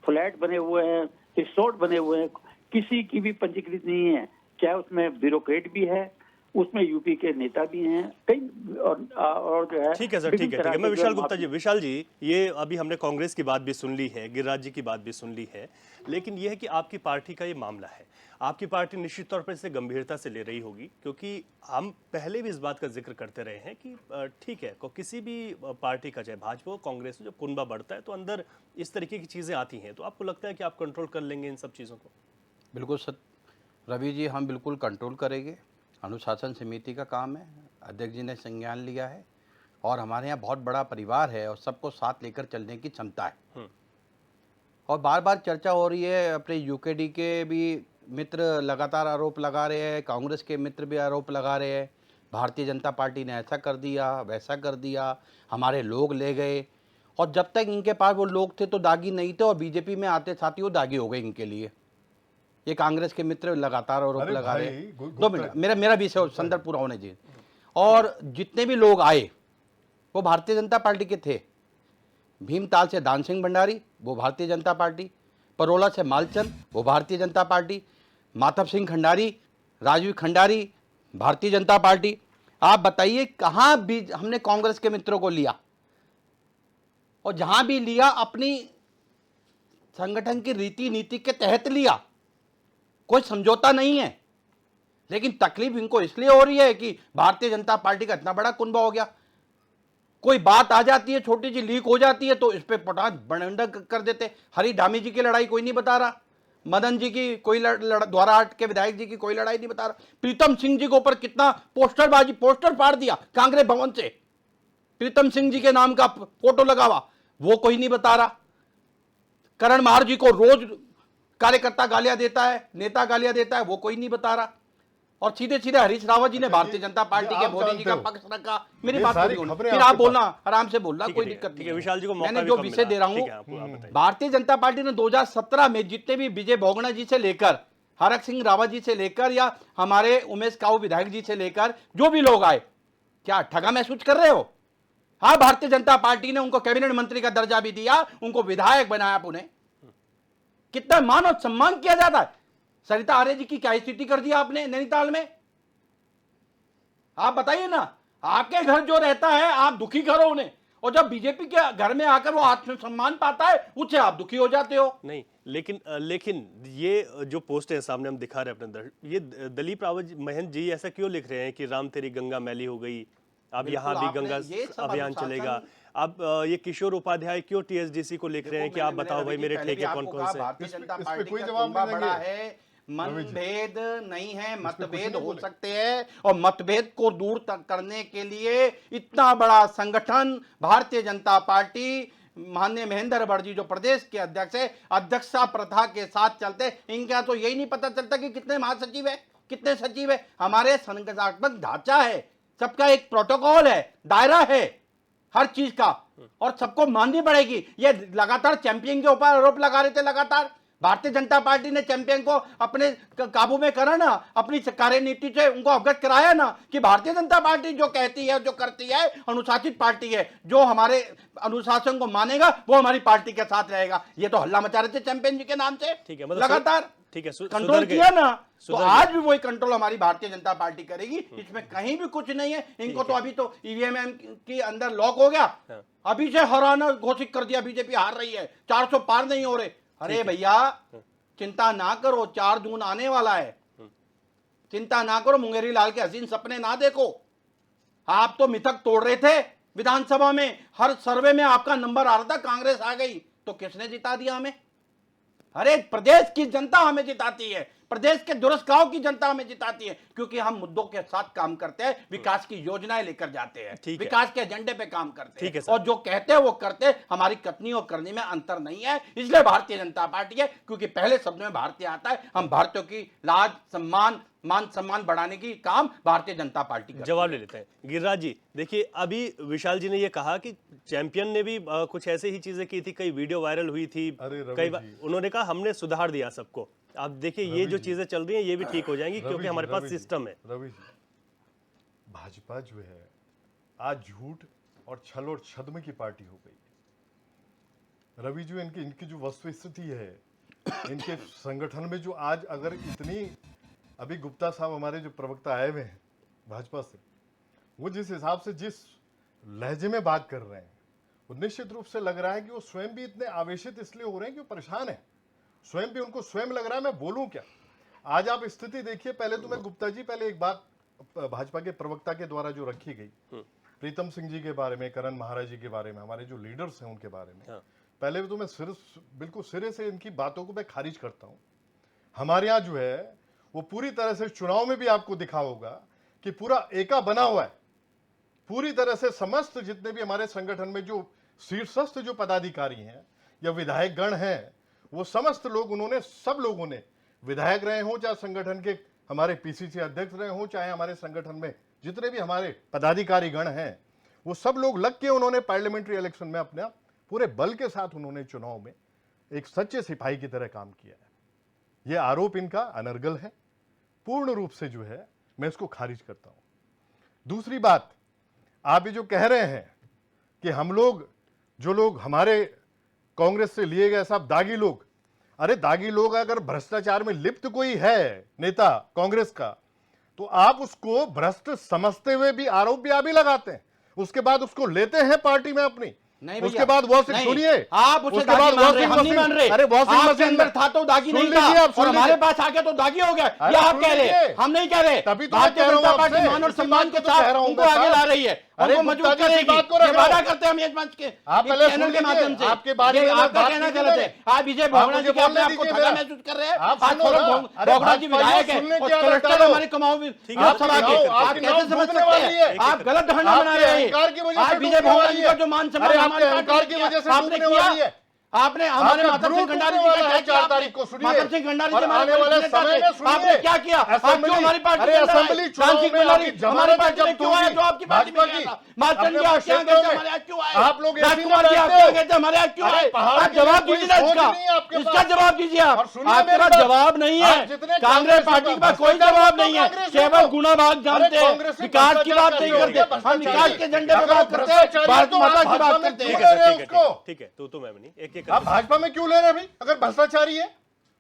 फ्लैट बने हुए हैं, रिसोर्ट बने हुए हैं, किसी की भी पंजीकृत नहीं है, चाहे उसमें ब्यूरोक्रेट भी है, उसमें यूपी के नेता भी हैं, कई और जो है ठीक है सर, ठीक है। मैं विशाल गुप्ता जी, विशाल जी, ये अभी हमने कांग्रेस की बात भी सुन ली है, गिरिराज जी की बात भी सुन ली है, लेकिन ये है कि आपकी पार्टी का ये मामला है, आपकी पार्टी निश्चित तौर पर इसे गंभीरता से ले रही होगी, क्योंकि हम पहले भी इस बात का जिक्र करते रहे हैं कि ठीक है, किसी भी पार्टी का, चाहे भाजपा हो कांग्रेस हो, जब कुनबा बढ़ता है तो अंदर इस तरीके की चीजें आती हैं, तो आपको लगता है कि आप कंट्रोल कर लेंगे इन सब चीजों को? बिल्कुल सर रवि जी, हम बिल्कुल कंट्रोल करेंगे। अनुशासन समिति का काम है, अध्यक्ष जी ने संज्ञान लिया है, और हमारे यहाँ बहुत बड़ा परिवार है और सबको साथ लेकर चलने की क्षमता है। और बार बार चर्चा हो रही है, अपने यूकेडी के भी मित्र लगातार आरोप लगा रहे हैं, कांग्रेस के मित्र भी आरोप लगा रहे हैं, भारतीय जनता पार्टी ने ऐसा कर दिया, वैसा कर दिया, हमारे लोग ले गए। और जब तक इनके पास वो लोग थे तो दागी नहीं थे, और बीजेपी में आते साथ ही वो दागी हो गए इनके लिए। ये कांग्रेस के मित्र लगातार आरोप लगा रहे हैं। 2 मिनट, मेरा विषय संदर्भ पूरा होने चाहिए। और जितने भी लोग आए वो भारतीय जनता पार्टी के थे। भीमताल से दान सिंह भंडारी, वो भारतीय जनता पार्टी, परोला से मालचंद, वो भारतीय जनता पार्टी, माधव सिंह खंडारी, राजीव खंडारी, भारतीय जनता पार्टी। आप बताइए कहाँ भी हमने कांग्रेस के मित्रों को लिया, और जहां भी लिया अपनी संगठन की रीति नीति के तहत लिया, कोई समझौता नहीं है। लेकिन तकलीफ इनको इसलिए हो रही है कि भारतीय जनता पार्टी का इतना बड़ा कुनबा हो गया, कोई बात आ जाती है, छोटी सी लीक हो जाती है तो इस पे पटाख बंडा कर देते। हरी धामी जी की लड़ाई कोई नहीं बता रहा, मदन जी की कोई द्वाराहाट के विधायक जी की कोई लड़ाई नहीं बता रहा, प्रीतम सिंह जी के ऊपर कितना पोस्टर फाड़ दिया कांग्रेस भवन से, प्रीतम सिंह जी के नाम का फोटो लगा हुआ, वो कोई नहीं बता रहा। करण मार जी को रोज कार्यकर्ता गालियां देता है, नेता गालियां देता है, वो कोई नहीं बता रहा। और सीधे सीधे हरीश रावत जी ने भारतीय जनता पार्टी के मोदी जी का पक्ष रखा। मेरी बात फिर आप बोलना, आराम से बोलना, कोई दिक्कत नहीं। विशाल जी को मैंने जो विषय दे रहा हूं, भारतीय जनता पार्टी ने 2017 में जितने भी विजय बहुगुणा जी से लेकर, हरक सिंह रावत जी से लेकर, या हमारे उमेश काऊ विधायक जी से लेकर जो भी लोग आए, क्या ठगा महसूस कर रहे हो? हाँ, भारतीय जनता पार्टी ने उनको कैबिनेट मंत्री का दर्जा भी दिया, उनको विधायक बनाया पुणे। कितना मान और सम्मान किया जाता है। सरिता आर्य जी की क्या स्थिति कर दी आपने नैनीताल में? आप बताइए ना, आपके घर जो रहता है आप दुखी करो उन्हें, और जब बीजेपी के घर में आकर वो आत्मसम्मान पाता है उससे आप दुखी हो जाते हो। नहीं, लेकिन ये जो पोस्ट है सामने हम दिखा रहे हैं अपने दर्शक, ये दलीप रावत महंत जी ऐसा क्यों लिख रहे हैं कि राम तेरी गंगा मैली हो गई, अब यहाँ भी गंगा अभियान चलेगा? अब ये किशोर उपाध्याय क्यों टीएसडीसी को लिख रहे हैं कि आप बताओ भाई मेरे ठेके कौन कौन से? भारतीय जनता पार्टी का कुनबा बड़ा है, मनभेद नहीं है, मतभेद हो सकते हैं, और मतभेद को दूर तक करने के लिए इतना बड़ा संगठन भारतीय जनता पार्टी, माननीय महेंद्र भट्ट जी जो प्रदेश के अध्यक्ष है, अध्यक्षता प्रथा के साथ चलते। इनका तो यही नहीं पता चलता कि कितने महासचिव है, कितने सचिव है। हमारे संगठनात्मक ढांचा है, सबका एक प्रोटोकॉल है, दायरा है हर चीज का, और सबको माननी पड़ेगी। ये लगातार चैंपियन के ऊपर आरोप लगा रहे थे, लगातार भारतीय जनता पार्टी ने चैंपियन को अपने काबू में करा ना, अपनी कार्यनीति से उनको अवगत कराया ना कि भारतीय जनता पार्टी जो कहती है, जो करती है, अनुशासित पार्टी है, जो हमारे अनुशासन को मानेगा वो हमारी पार्टी के साथ रहेगा। ये तो हल्ला मचा रहे थे चैंपियन जी के नाम से, ठीक है, मतलब लगातार ठीक है, कंट्रोल सुधर गए। किया ना, तो सुधर आज भी वही कंट्रोल हमारी भारतीय जनता पार्टी करेगी। इसमें कहीं भी कुछ नहीं है। इनको तो अभी तो ईवीएम के अंदर लॉक हो गया, हाँ। अभी से हराना घोषित कर दिया, बीजेपी हार रही है, 400 पार नहीं हो रहे। अरे भैया चिंता ना करो, 4 जून आने वाला है, चिंता ना करो, मुंगेरी लाल के हसीन सपने ना देखो। आप तो मिथक तोड़ रहे थे विधानसभा में, हर सर्वे में आपका नंबर आ रहा था, कांग्रेस आ गई तो किसने जिता दिया हमें? अरे प्रदेश की जनता हमें जिताती है, प्रदेश के दूरस्थ गांव की जनता हमें जिताती है, क्योंकि हम मुद्दों के साथ काम करते हैं, विकास की योजनाएं लेकर जाते हैं, ठीक है। विकास के एजेंडे पे काम करते ठीक है हैं, सर। और जो कहते हैं वो करते हैं। हमारी कथनी और करनी में अंतर नहीं है, इसलिए भारतीय जनता पार्टी है, क्योंकि पहले शब्द में भारतीय आता है। हम भारतीयों की लाज सम्मान मान सम्मान बढ़ाने की काम भारतीय जनता पार्टी करती जवाब है। ले लेते हैं गिरिराज जी। देखिए अभी विशाल जी ने ये कहा कि चैंपियन ने भी कुछ ऐसे ही चीजें की थी, कई वीडियो वायरल हुई थी, अरे रवि कई बार जी। उन्होंने कहा हमने सुधार दिया सबको। अब देखिए ये जो चीजें चल रही हैं ये भी ठीक हो जाएंगी, क्योंकि हमारे पास सिस्टम है। रवि जी, भाजपा जो है आज झूठ और छल और छद्म की पार्टी हो गई। रवि जी, इनकी जो वस्तु स्थिति है, इनके संगठन में जो आज अगर इतनी, अभी गुप्ता साहब हमारे जो प्रवक्ता आए हुए हैं भाजपा से, वो जिस हिसाब से जिस लहजे में बात कर रहे हैं, वो निश्चित रूप से लग रहा है कि वो स्वयं भी इतने आवेशित इसलिए हो रहे हैं कि वो परेशान है। स्वयं भी उनको स्वयं लग रहा है मैं बोलूं क्या। आज आप स्थिति देखिए, पहले तो मैं गुप्ता जी, पहले एक बात भाजपा के प्रवक्ता के द्वारा जो रखी गई, प्रीतम सिंह जी के बारे में, करण महाराज जी के बारे में, हमारे जो लीडर्स हैं उनके बारे में, हाँ। पहले तो मैं बिल्कुल सिरे से इनकी बातों को मैं खारिज करता हूं। हमारे यहाँ जो है वो पूरी तरह से चुनाव में भी आपको दिखा होगा कि पूरा एका बना हुआ है। पूरी तरह से समस्त जितने भी हमारे संगठन में जो शीर्षस्थ जो पदाधिकारी हैं या विधायक गण हैं, वो समस्त लोग, उन्होंने सब लोगों ने, विधायक रहे हों, चाहे संगठन के हमारे पीसीसी अध्यक्ष रहे हों, चाहे हमारे संगठन में जितने भी हमारे पदाधिकारी गण हैं, वो सब लोग लग के उन्होंने पार्लियामेंट्री इलेक्शन में अपने पूरे बल के साथ उन्होंने चुनाव में एक सच्चे सिपाही की तरह काम किया है। यह आरोप इनका अनर्गल है, पूर्ण रूप से जो है मैं इसको खारिज करता हूं। दूसरी बात, आप ये जो कह रहे हैं कि हम लोग, जो लोग हमारे कांग्रेस से लिए गए साहब दागी लोग, अरे दागी लोग अगर भ्रष्टाचार में लिप्त कोई है नेता कांग्रेस का, तो आप उसको भ्रष्ट समझते हुए भी आरोप भी आप ही लगाते हैं, उसके बाद उसको लेते हैं पार्टी में अपनी। नहीं उसके बाद वॉशिंग सुनिए, आप उसे उसके दागी बाद मान रहे, वॉशिंग हम नहीं मान रहे। अरे वॉशिंग आपके मशीन अंदर था तो दागी नहीं था, और हमारे पास आ गया तो दागी हो गया, ये आप कह रहे, हम नहीं कह रहे। तभी तो मैं भारतीय कह रहा हूं जनता पार्टी आपसे, मान और इसी सम्मान बात के को तो कह साथ रहा हूं उनको मैं आगे साहब। ला रही है, अरे उनको गुप्ता मजबूत जी, इसी करेगी। बात को ये रख रहा वादा हूं। करते हैं हम इस मंच के, आप इस पहले चैनल सुन के लीजिए, माध्यम से। आपके बारे ये में आपका बात कहना कीजिए गलत मेरे। है। आप विजय आप भोगड़ा मुझे जी के अपने बोलने आप को दीजिए थका मेरा। महसूस कर रहे हैं। आप आज सुनो सौरभ ना। अरे भोगड़ा जी भाजपा विधायक सुनने है की और आदत कलेक्टर डालो। हमारे कुमाऊं ठीक आप सभा के, आपकी आप नाव कैसे समझ डूबने वाली सकते है। हैं? आप गलत धारणा बना आपके रहे हैं। अहंकार की वजह से आज विजय डूबने भोगड़ा वाली जी है। का जो मान सम्मान अरे हमारे आपके पार्टी अहंकार की ने वजह किया, से आपने डूबने किया। वाली है। आपने हमारे आपका माधव सिंह ग्रुप भंडारी टूटने जी का वाला क्या है किया? 4 आपने? तारीख को, सुनिए। माधव सिंह भंडारी जी और हमारे आने वाले वरिष्ठ नेता समय में थे। सुनिए। आपने क्या किया? आप क्यों हमारी पार्टी अरे के अंदर आए? असेंबली चुनाव कांतिक में भंडारी आपकी हमारी जमानत पार्टी में जब्त क्यों आए? होगी। जो आपकी पार्टी में भाजपा गया की। था। माचन अपने जी आपके यहाँ गए थे, क्षेत्रों में। हमारे यहाँ क्यों आए? आप लोग ऐसी राजकुमार जी ना आपके बैठते यहाँ हो। गए थे, हमारे यहाँ क्यों अरे आए? पहाड़ आप के जवाब लिए दीजिए कोई ना सोच इसका। नहीं है आपके इसका पास। जवाब दीजिए आप। और सुनिए आपके मेरी पास बात। जवाब नहीं आप है। जितने कांग्रेस पार्टी के पास कोई जवाब नहीं है, केवल गुनाभाग जानते हैं, विकास की बात नहीं करते। हम विकास के एजेंडे पे बात करते हैं, भारत माता की बात करते ठीक हैं। है सर, ठीक है, ठीक है, तो मैं नहीं एक एक आप भाजपा में क्यों ले रहे हैं अभी, अगर भ्रष्टाचारी है?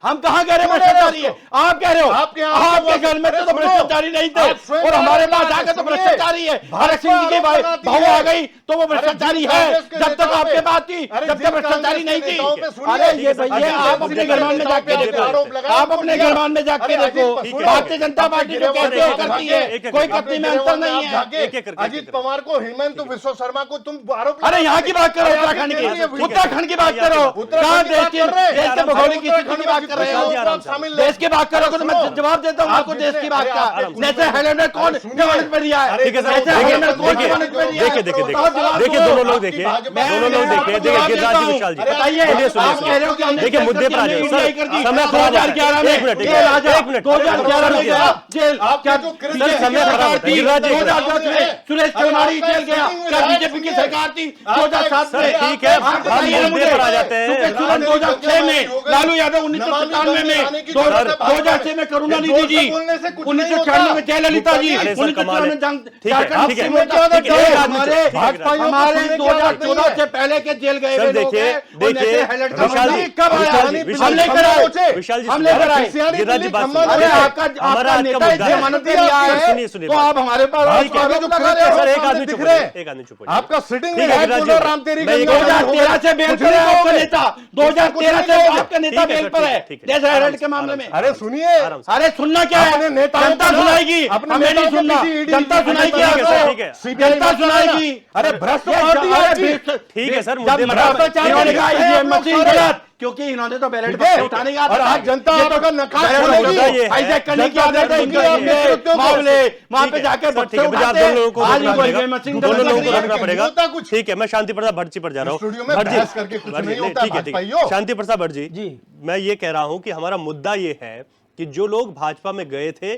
हम कहाँ कह रहे क्यों ले रहे हो भ्रष्टाचारी है? उसको? आप कह रहे हो आपके यहाँ आपके आपके घर में अरे तो सुनो, भ्रष्टाचारी नहीं थे, आप स्वयं और हमारे बात पास आके तो सुनिए। भ्रष्टाचारी है। भाजपा भरत सिंह जी की आरोप लगाती बहू है। आ गई तो वो भ्रष्टाचारी अरे है, जिन कांग्रेस के जब तक नेताओं आपके पे- बात थी अरे जब तक जिन भ्रष्टाचारी कांग्रेस नहीं के थी। नेताओं पे सुनिए। अरे ये अजित भैया आप अपने पवार घर में जाके पे देखो, आरोप लगाया, आप उनको अपने किया। घर में जाके अरे अजित देखो, पवार- भारतीय जनता पार्टी जो कहती है करती है, कोई अपने कतनी में अंतर नहीं आप है। जाके एक-एक करके, अजित एक-एक पवार को, हेमंत विश्व शर्मा को तुम आरोप अरे यहाँ की बात करो, अरे उत्तराखंड आपकी केंद्रीय की, उत्तराखंड की बात करो। उत्तराखंड कहाँ की देश बात की, कर रहे हैं? देश के भौगोलिक स्थिति की बात कर रहे हो? देश की बात करोगे तो मैं जवाब देता हूँ आपको देश की बात का। नेशनल हेलेंडर कौन जमानत पे दिया है? ठीक है सर, नेशनल देखिए, हेलेंडर कौन देखिए, जमानत पे दिया है? देखिए, देखिए, बताओ, जवाब देखिए, दो। दोनों लोग देखिए, दोनों लोग देखिए, देखिए, गिरिराज जी, विशाल जी, बताइए, सुनिए, सुनिए, आप कह रहे हो कि हमने देखिए, जेल मुद्दे कर पर आ दी, जाइए, हमने सर, EDI कर दी। समय खराब है। 2011 में एक मिनट, ये राजा, एक मिनट, 2011 में गया जेल। क्या जो सर, समय खराब है। गिरिराज जी, 2010 में सुरेश चौनारी जेल गया, क्या बीजेपी की सरकार थी? 2007 सर, में ठीक है, आप हम बताइए मुद्दे मुझे, पर आ जाते हैं। सुबह 2006 में लालू यादव 1994 1997 में, आने की जरूरत है। 2006 में करुणानिधि जी, बोलने से कुछ 1996 में जयललिता जी, अरे सर, कमाल है। 1996 ठीक है, झारखंड ठीक है, मुक्ति मोर्चा ठीक है, एक आदमी हमारे चुप, ठीक है, हमारे 2014 से पहले के जेल गए सर हुए लोग देखिए, हैं, वो देखिए, नेशनल हाईलाइट विशाल जी, कब आया? विशाल जी, विशाल हम जी, लेकर आए, विशाल जी, हम लेकर आए। गिरिराज जी बात खम्मा सुनिए। अरे देखिए, आपका हमारा आज का नेता मुद्दा है। जमानत पे लिया है, सुनिए, सुनिए तो बात। आप हमारे पर ठीक है, जो लगा रहे हो, सर एक सामने आदमी दिख चुप रहे हो हैं। जाइए, एक आदमी चुप हो आपका सिटिंग ठीक है, है, गिरिराज बोलो जी, राम तेरी मैं ये गंगा, 2013 से बेल कुछ पर है नहीं आपका कहोगे। नेता, 2013 से आपका नेता ठीक है, बेल पर है ठीक है, जैसे आराम हेरल्ड से, के मामले आराम में। से, अरे सुनिए, आराम से। अरे सुनना क्या है? अपने नेताओं जनता को ना, सुनाएगी, अपने हमें नहीं नेताओं के सुनना, पीछे ईडी जनता सुनाएगी ठीक है, आपको, सर, ठीक है। जनता सुनाएगी। अरे भ्रष्ट ये पार्टी है अरे आपकी। बेश- ठीक है सर, जब मुद्दे पर भ्रष्टाचार इन्होंने कहा है ये आप लोग मशीन सारे। गलत, क्योंकि इन्होंने तो बैलेट ठीक है। बक्से उठाने की आदत और आज है। जनता ये तो आपका नकाब बैलेट खोलेगी। बक्से मुद्दा ये है। हाईजैक करने की जनता आदत है देखेगी इनकी, आपके ये कृत्यों को। मामले वहां पे ठीक है, जाके सर, ठीक बक्से है, मुझे आप उठाते दोनों लोगों को आज रोकना ही बोल पड़ेगा। गए मशीन दोनों गलत लोगों लग को रही है। रोकना पड़ेगा। होता कुछ। ठीक है, मैं शांति प्रसाद भट्ट जी पर जा रहा हूँ। स्टूडियो में भट्ट जी, बहस करके कुछ भट्ट जी, नहीं होता, ठीक है, ठीक है। भाजपाइयों। शांति प्रसाद भट्ट जी, जी। मैं ये कह रहा हूं कि हमारा मुद्दा ये है कि जो लोग भाजपा में गए थे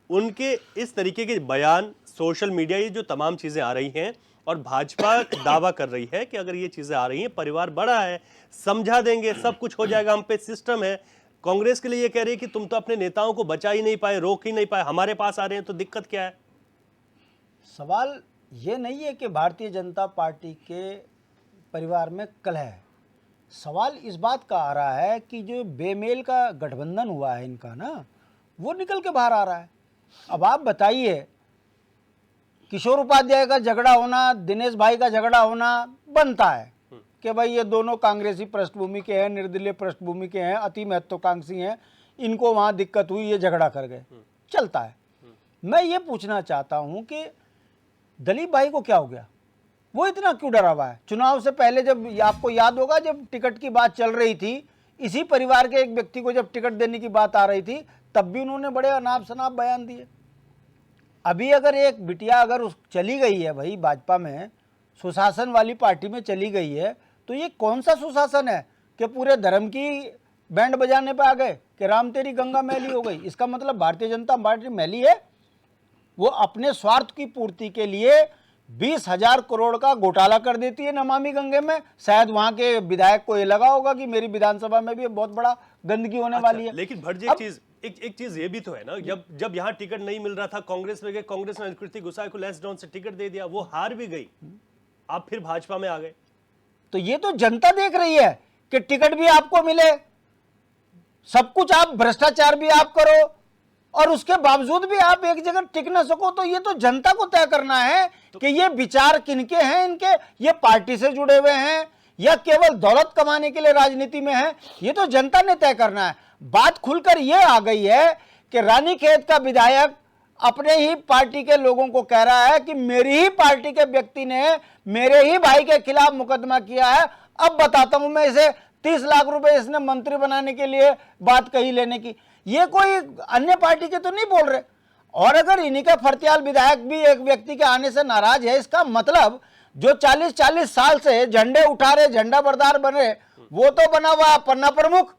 उनके इस तरीके के बयान, सोशल मीडिया, ये जो तमाम चीजें आ रही हैं और भाजपा दावा कर रही है कि अगर ये चीजें आ रही हैं, परिवार बड़ा है, समझा देंगे, सब कुछ हो जाएगा, हम पे सिस्टम है। कांग्रेस के लिए ये कह रही है कि तुम तो अपने नेताओं को बचा ही नहीं पाए, रोक ही नहीं पाए, हमारे पास आ रहे हैं, तो दिक्कत क्या है? सवाल ये नहीं है कि भारतीय जनता पार्टी के परिवार में कलह है। सवाल इस बात का आ रहा है कि जो बेमेल का गठबंधन हुआ है इनका ना, वो निकल के बाहर आ रहा है। अब आप बताइए, किशोर उपाध्याय का झगड़ा होना, दिनेश भाई का झगड़ा होना बनता है कि भाई ये दोनों कांग्रेसी पृष्ठभूमि के हैं, निर्दलीय पृष्ठभूमि के हैं, अति महत्वाकांक्षी हैं, इनको वहाँ दिक्कत हुई, ये झगड़ा कर गए, चलता है। मैं ये पूछना चाहता हूँ कि दलीप भाई को क्या हो गया, वो इतना क्यों डरा हुआ है? चुनाव से पहले जब आपको याद होगा, जब टिकट की बात चल रही थी, इसी परिवार के एक व्यक्ति को जब टिकट देने की बात आ रही थी, तब भी उन्होंने बड़े अनाप शनाप बयान दिए। अभी अगर एक बिटिया अगर उस चली गई है भाई भाजपा में, सुशासन वाली पार्टी में चली गई है, तो ये कौन सा सुशासन है कि पूरे धर्म की बैंड बजाने पे आ गए कि राम तेरी गंगा मैली हो गई? इसका मतलब भारतीय जनता पार्टी मैली है। वो अपने स्वार्थ की पूर्ति के लिए 20,000 करोड़ का घोटाला कर देती है नमामि गंगे में। शायद वहां के विधायक को ये लगा होगा कि मेरी विधानसभा में भी बहुत बड़ा गंदगी होने वाली है। लेकिन भट्ट जी, अब- एक चीज ये भी तो है ना, जब यहाँ टिकट नहीं मिल रहा था, कांग्रेस में गए, कांग्रेस ने कृति गुसाई को लेस डाउन से टिकट दे दिया, वो हार भी गई, आप फिर भाजपा में आ गए। तो ये तो जनता देख रही है कि टिकट भी आपको मिले, सब कुछ आप, भ्रष्टाचार भी आप करो, और उसके बावजूद भी आप एक जगह टिक ना सको। तो ये तो जनता को तय करना है कि ये विचार किनके हैं, इनके, ये पार्टी से जुड़े हुए हैं या केवल दौलत कमाने के लिए राजनीति में है, ये तो जनता ने तय करना है। बात खुलकर ये आ गई है कि रानीखेत का विधायक अपने ही पार्टी के लोगों को कह रहा है कि मेरी ही पार्टी के व्यक्ति ने मेरे ही भाई के खिलाफ मुकदमा किया है, अब बताता हूं मैं इसे 30 लाख रुपए इसने मंत्री बनाने के लिए बात कही लेने की। ये कोई अन्य पार्टी के तो नहीं बोल रहे। और अगर इन्हीं का फर्त्याल विधायक भी एक व्यक्ति के आने से नाराज है, इसका मतलब जो 40-40 साल से झंडे उठा रहे, झंडा बरदार बने, वो तो बना हुआ पन्ना प्रमुख,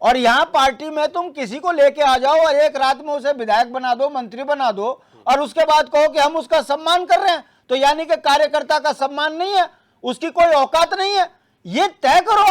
और यहाँ पार्टी में तुम किसी को लेके आ जाओ और एक रात में उसे विधायक बना दो, मंत्री बना दो, और उसके बाद कहो कि हम उसका सम्मान कर रहे हैं, तो यानी कि कार्यकर्ता का सम्मान नहीं है, उसकी कोई औकात नहीं है। ये तय करो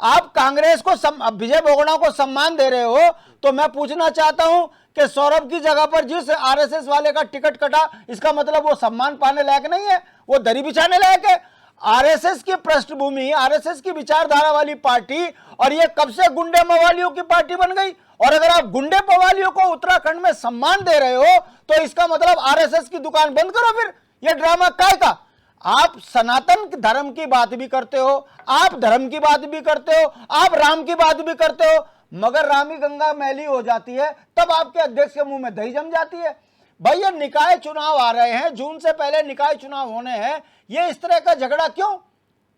आप कांग्रेस को विजय बोगड़ा को सम्मान दे रहे हो, तो मैं पूछना चाहता हूं कि सौरभ की जगह पर जिस आरएसएस वाले का टिकट कटा, इसका मतलब वो सम्मान पाने लायक नहीं है, वो दरी बिछाने लायक है। आरएसएस की पृष्ठभूमि, आरएसएस की विचारधारा वाली पार्टी, और ये कब से गुंडे मवालियों की पार्टी बन गई? और अगर आप गुंडे मवालियों को उत्तराखंड में सम्मान दे रहे हो, तो इसका मतलब आरएसएस की दुकान बंद करो। फिर ये ड्रामा काय का? आप सनातन धर्म की बात भी करते हो, आप धर्म की बात भी करते हो, आप राम की बात भी करते हो, मगर रामी गंगा मैली हो जाती है तब आपके अध्यक्ष के मुंह में दही जम जाती है। भाई ये निकाय चुनाव आ रहे हैं, जून से पहले निकाय चुनाव होने हैं, ये इस तरह का झगड़ा क्यों?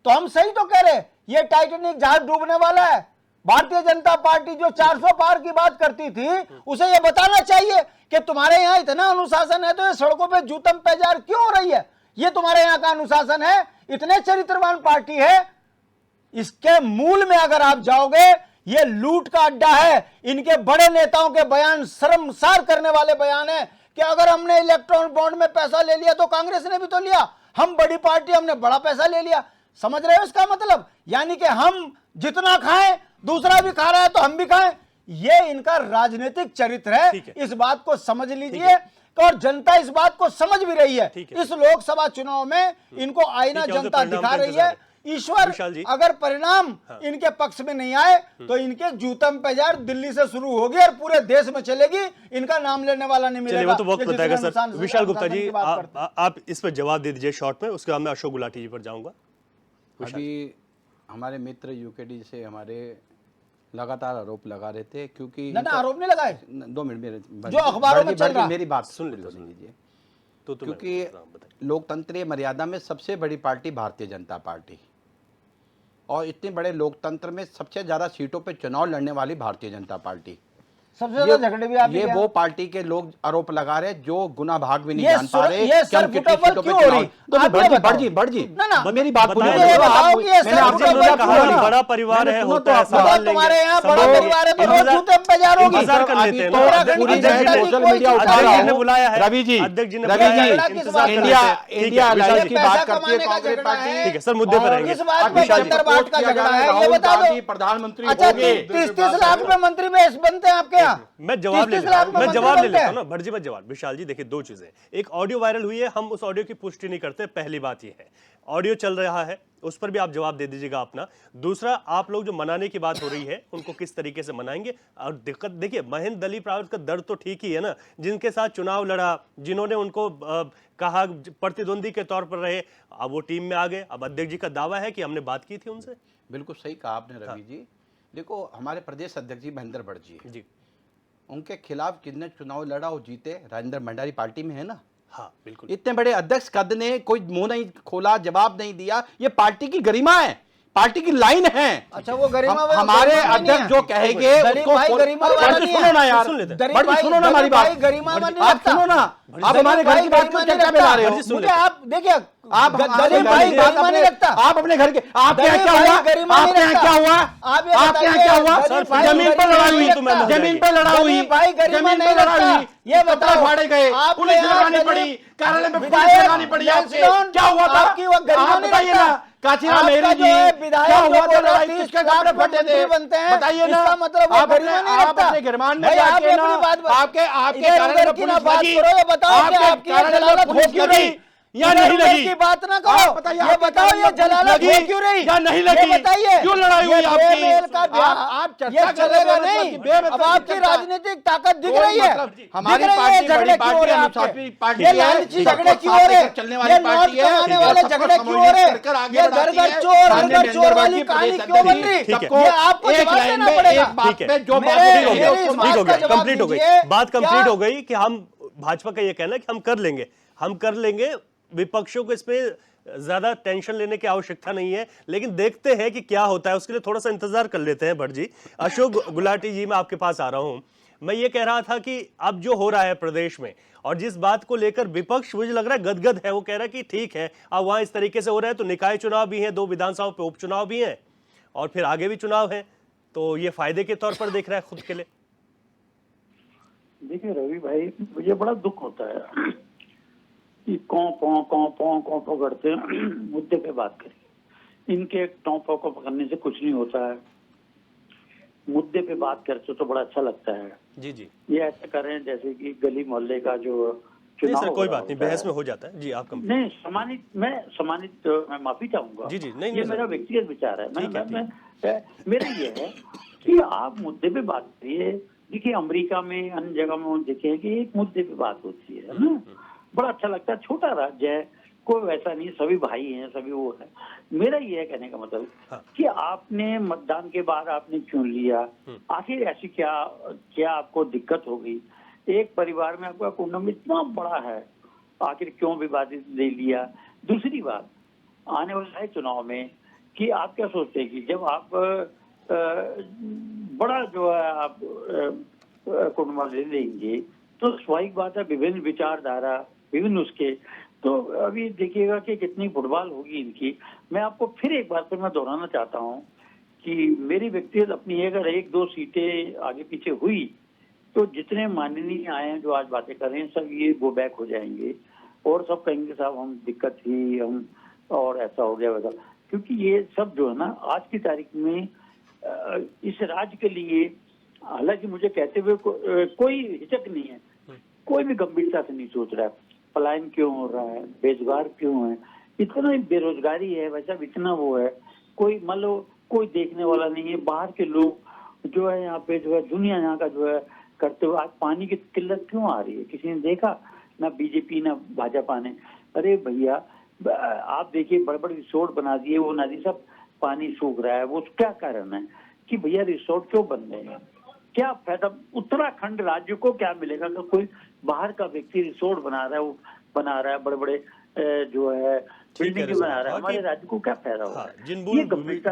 तो हम सही तो कह रहे, ये टाइटैनिक जहाज डूबने वाला है। भारतीय जनता पार्टी जो 400 पार की बात करती थी, उसे ये बताना चाहिए कि तुम्हारे यहाँ इतना अनुशासन है, तो ये सड़कों पे जूतम पैजार क्यों हो रही है? ये तुम्हारे यहाँ का अनुशासन है? इतने चरित्रवान पार्टी है, इसके मूल में अगर आप जाओगे, ये लूट का अड्डा है। इनके बड़े नेताओं के बयान शर्मसार करने वाले बयान है कि अगर हमने इलेक्ट्रॉन बॉन्ड में पैसा ले लिया तो कांग्रेस ने भी तो लिया, हम बड़ी पार्टी, हमने बड़ा पैसा ले लिया। समझ रहे हो इसका मतलब? यानी कि हम जितना खाएं दूसरा भी खा रहा है तो हम भी खाएं। ये इनका राजनीतिक चरित्र ठीक है, है। इस बात को समझ लीजिए। और जनता इस बात को समझ भी रही है। ठीक है। इस लोकसभा चुनाव में इनको आईना ठीक है, उसे जनता परिणाम दिखा का रही इंतजार है। ईश्वर विशाल जी। अगर परिणाम इनके पक्ष में नहीं आए तो इनके जूतम पे जार दिल्ली से शुरू होगी और पूरे देश में चलेगी, इनका नाम लेने वाला नहीं चलिए मिलेगा। वो तो वक्त ये बताएगा जितने सर। अनुसंधान विशाल गुप्ता जी की बात करते हैं। आप इस पर जवाब दे दीजिए शॉर्ट में, उसके बाद मैं अशोक गुलाटी जी पर जाऊंगा। अभी हमारे मित्र यूकेडी से हमारे लगातार आरोप लगा रहे थे, क्योंकि ना आरोप नहीं लगाए, 2 मिनट मेरे जो अखबारों में चल रहा है। मेरी बात सुन पूरी लेते होने दीजिए। तो क्योंकि लोकतंत्रीय मर्यादा में सबसे बड़ी पार्टी भारतीय जनता पार्टी, और इतने बड़े लोकतंत्र में सबसे ज्यादा सीटों पे चुनाव लड़ने वाली भारतीय जनता पार्टी, सबसे ज्यादा झगड़े भी आप ये ही वो पार्टी के लोग आरोप लगा रहे हैं जो गुना भाग भी नहीं ये जान पा रहे ये कि हम सर कितनी फुटबॉल सीटों पे क्यों हो रही? चुनाव। आप ये बताओ। बढ़ जी ना, मेरी बात पूरी बताइए, होने दो। बताओ आप- कि ये मैंने सर आपसे फुटबॉल बोला क्यों कहा हो नहीं। रहा? बड़ा परिवार मैंने है, सुनो होता है, तो संभाल आप- लेंगे, तुम्हारे यहाँ बड़ा संभाल परिवार है तो लेंगे। रोज जूते पे जा रहोगी। इंतजार कर लेते हैं ना। तो अध्यक्ष पूरी जी जगह ने- सोशल कोई मीडिया चुनाव उठा रहा अध्यक्ष जी ने हूं। बुलाया है। रवि जी, अध्यक्ष जी ने रवि बुलाया है, जी, इंतजार कर इंडिया लेते हैं। ठीक है, इंडिया विशाल अलायंस जी, की पैसा बात करती है कमाने का कांग्रेस झगड़ा पार्टी। है। ठीक है सर, मुद्दे पर और रहेंगे। किस बात में विशाल जी, बंदर बाट का किया जा झगड़ा रहा है, ये राहुल बता दो। गांधी प्रधानमंत्री अच्छा होंगे। 30 लाख में मंत्री में बनते हैं आपके यहाँ? मैं जवाब ले 30 लेता लाख हूं, में मैं मंत्री जवाब ले बनते लेता हैं। हूं ना भटजी मत जवाब। विशाल जी देखिए, दो चीजें, एक ऑडियो वायरल हुई है, हम उस ऑडियो की पुष्टि नहीं करते, पहली बात ये है। ऑडियो चल रहा है, उस पर भी आप जवाब दे दीजिएगा अपना। दूसरा, आप लोग जो मनाने की बात हो रही है उनको किस तरीके से मनाएंगे? और दिक्कत देखिए, महेंद्र दलीप रावत का दर्द तो ठीक ही है ना, जिनके साथ चुनाव लड़ा, जिन्होंने उनको कहा प्रतिद्वंदी के तौर पर रहे, अब वो टीम में आ गए। अब अध्यक्ष जी का दावा है कि हमने बात की थी उनसे। बिल्कुल सही कहा आपने रवि जी। देखो, हमारे प्रदेश अध्यक्ष जी महेंद्र भट्ट जी हैं। जी उनके खिलाफ किसने चुनाव लड़ा वो जीते, राजेंद्र भंडारी पार्टी में है ना। हाँ बिल्कुल। इतने बड़े अध्यक्ष कद ने कोई मुंह नहीं खोला, जवाब नहीं दिया। ये पार्टी की गरिमा है, पार्टी की लाइन है। अच्छा वो गरिमा वाला हमारे गरिमा नहीं अध्यक्ष है। जो कहेंगे दलीप उसको भाई गरिमा अरे वाला भट्ट जी नहीं सुनो है। ना यार, सुन लेते हैं। दलीप भट्ट जी भाई- सुनो ना हमारी दलीप भाई बात। गरिमा में नहीं आप रखता। सुनो ना, आप दलीप हमारे घर भाई की बात गरिमा क्यों नहीं चर्चा में रखता। ला रहे हो? भट्ट जी सुन मुझे लेते हैं। आप देखिए, आप दलीप भाई गरिमा नहीं रखता। आप अपने घर के, आपके यहाँ दलीप क्या भाई हुआ? गरिमा नहीं आपके यहाँ रखता। क्या हुआ? आप ये आपके यहाँ बताइए, क्या हुआ? दलीप भाई जमीन पर गरिमा लड़ाई नहीं हुई, रखता। जमीन पर लड़ाई हुई, दलीप भाई गरिमा जमीन नहीं पर लड़ाई रखता। हुई, ये कपड़े बताओ, फाड़े गए, आपके पुलिस यहाँ लगानी दलीप- पड़ी, कार्यालय में पुलिस विधायक लगानी पड़ी आपसे। जैक्सन, क्या हुआ था? आपकी वो गरिमा आप नहीं बताइए रखता। ना, काशीराम आपका मेहरी जो जी, है विधायक क्या जो हुआ था? बोल रहा है, लड़ाई 30 किसके लाख कपड़े में फटे थे? मंत्री बनते हैं, बताइए ना। इसका मतलब वो आप गरिमा अपने- नहीं आप रखता। अपने गिरमान में भाई, आप जाके ना, अपनी बात- आपके इधर कार्यालय उधर में की ना पुलिस बात लगी, करो, ये बताओ कि आपकी कार्यालय में जलालत हो पुलिस क्यों लगी रही? या इधर नहीं उधर लगी? की बात ना आप करो। बताइए, ये आपके बताओ, कार्यालय ये में जलालत पुलिस हो लगी क्यों रही? या नहीं ये लगी? बताइए। क्यों लड़ाई हुई ये आपकी? बेमेल का आप चर्चा ये कर रहे चलेगा हो, नहीं। मतलब कि बेमतलब अब आपकी चर्चा। राजनीतिक ताकत दिख कोई रही है। मतलब- दिख हमारी रही है पार्टी झगड़े बड़ी क्यों हो पार्टी रहे है, हैं अनुशासित आपके? पार्टी ये है, लालची सबको झगड़े क्यों साथ हो रहे लेकर चलने हैं? वाली ये नोट पार्टी है, कमाने और वाले सबको झगड़े क्यों हो रहे समन्वय कर हैं? आगे ये बढ़ाती घर घर है। चोर, माननीय घर घर चोर नरेंद्र वाली मोदी कहानी प्रदेश क्यों बन अध्यक्ष रही? जी, ठीक है। सबको ये आपको एक जवाब लाइन देना में पड़ेगा। एक बात ठीक है। पे जो बात मेरे- हो रही है, मेरी उसको इस मान- बात ठीक हो का गया, जवाब कंप्लीट हो गई दीजिए। बात, कंप्लीट क्या- हो गई कि हम भाजपा का ये कहना है कि हम कर लेंगे, हम कर लेंगे, विपक्षों को इसमें ज्यादा टेंशन लेने की आवश्यकता नहीं है, लेकिन देखते हैं कि क्या होता है, उसके लिए थोड़ा सा इंतजार कर लेते हैं। भट्ट जी, अशोक गुलाटी जी, मैं आपके पास आ रहा हूं। मैं ये कह रहा था कि अब जो हो रहा है प्रदेश में और जिस बात को लेकर विपक्ष मुझे लग रहा है गदगद है, वो कह रहा है कि ठीक है, अब वहां इस तरीके से हो रहा है तो निकाय चुनाव भी है, 2 विधानसभाओं पे उपचुनाव भी है और फिर आगे भी चुनाव है, तो ये फायदे के तौर पर देख रहा है खुद के लिए। देखिए रवि भाई, मुझे बड़ा दुख होता है कि कौं करते हैं मुद्दे पे बात करें। इनके टों को पकड़ने से कुछ नहीं होता है, मुद्दे पे बात करते तो बड़ा अच्छा लगता है। जी जी, ये ऐसा करें जैसे कि गली मोहल्ले का जो नहीं चुनाव सर, हो कोई रहा बात नहीं, होता बहस है। में हो जाता है जी, आप कंप्लीट। नहीं, मैं माफी चाहूंगा। जी, जी, नहीं, ये नहीं, मेरा सर। व्यक्तिगत विचार है। ठीक है, मेरा ये है कि आप मुद्दे पे बात करिए। देखिए अमेरिका में, अन्य जगह में देखिए कि एक मुद्दे पे बात होती है ना, बड़ा अच्छा लगता है। छोटा राज्य है, कोई वैसा नहीं, सभी भाई हैं, सभी वो है। मेरा ये है कहने का मतलब हाँ। कि आपने मतदान के बाद आपने चुन लिया, आखिर ऐसी क्या आपको दिक्कत हो गई? एक परिवार में आपका कुटुंब इतना बड़ा है, आखिर क्यों विवादित ले लिया? दूसरी बात, आने वाला है चुनाव में कि आप क्या सोचते हैं कि जब आप बड़ा जो है आप कुटुंब ले लेंगे तो स्वाभाविक बात है, विभिन्न विचारधारा, विभिन्न उसके, तो अभी देखिएगा कि कितनी फुटबॉल होगी इनकी। मैं आपको फिर एक बार फिर मैं दोहराना चाहता हूँ कि मेरी व्यक्तिगत अपनी अगर 1-2 सीटें आगे पीछे हुई तो जितने माननीय आए हैं जो आज बातें कर रहे हैं सब ये गो बैक हो जाएंगे और सब कहेंगे साहब हम दिक्कत थी, हम और ऐसा हो गया वैसा। क्योंकि ये सब जो है ना आज की तारीख में इस राज्य के लिए हालांकि मुझे कहते हुए कोई हिचक नहीं है, कोई भी गंभीरता से नहीं सोच रहा है पलायन क्यों हो रहा है, बेरोजगार क्यों है, इतना ही बेरोजगारी है, वैसा इतना वो है, कोई मान लो कोई देखने वाला नहीं है। बाहर के लोग जो है यहाँ पे जो है दुनिया यहाँ का जो है करते हुए, आज पानी की किल्लत क्यों आ रही है किसी ने देखा? ना बीजेपी ना भाजपा ने। अरे भैया आप देखिए बड़े बड़े रिसोर्ट बना दिए, वो नदी सब पानी सूख रहा है, वो क्या कारण है कि भैया रिसोर्ट क्यों बन रहे हैं? क्या फायदा उत्तराखंड राज्य को क्या मिलेगा अगर कोई बाहर का व्यक्ति रिसोर्ट बना रहा है, वो बना रहा है बड़े बड़े जो है बिल्डिंग बना रहा है, हमारे राज्य को क्या फायदा होगा? जिन मूल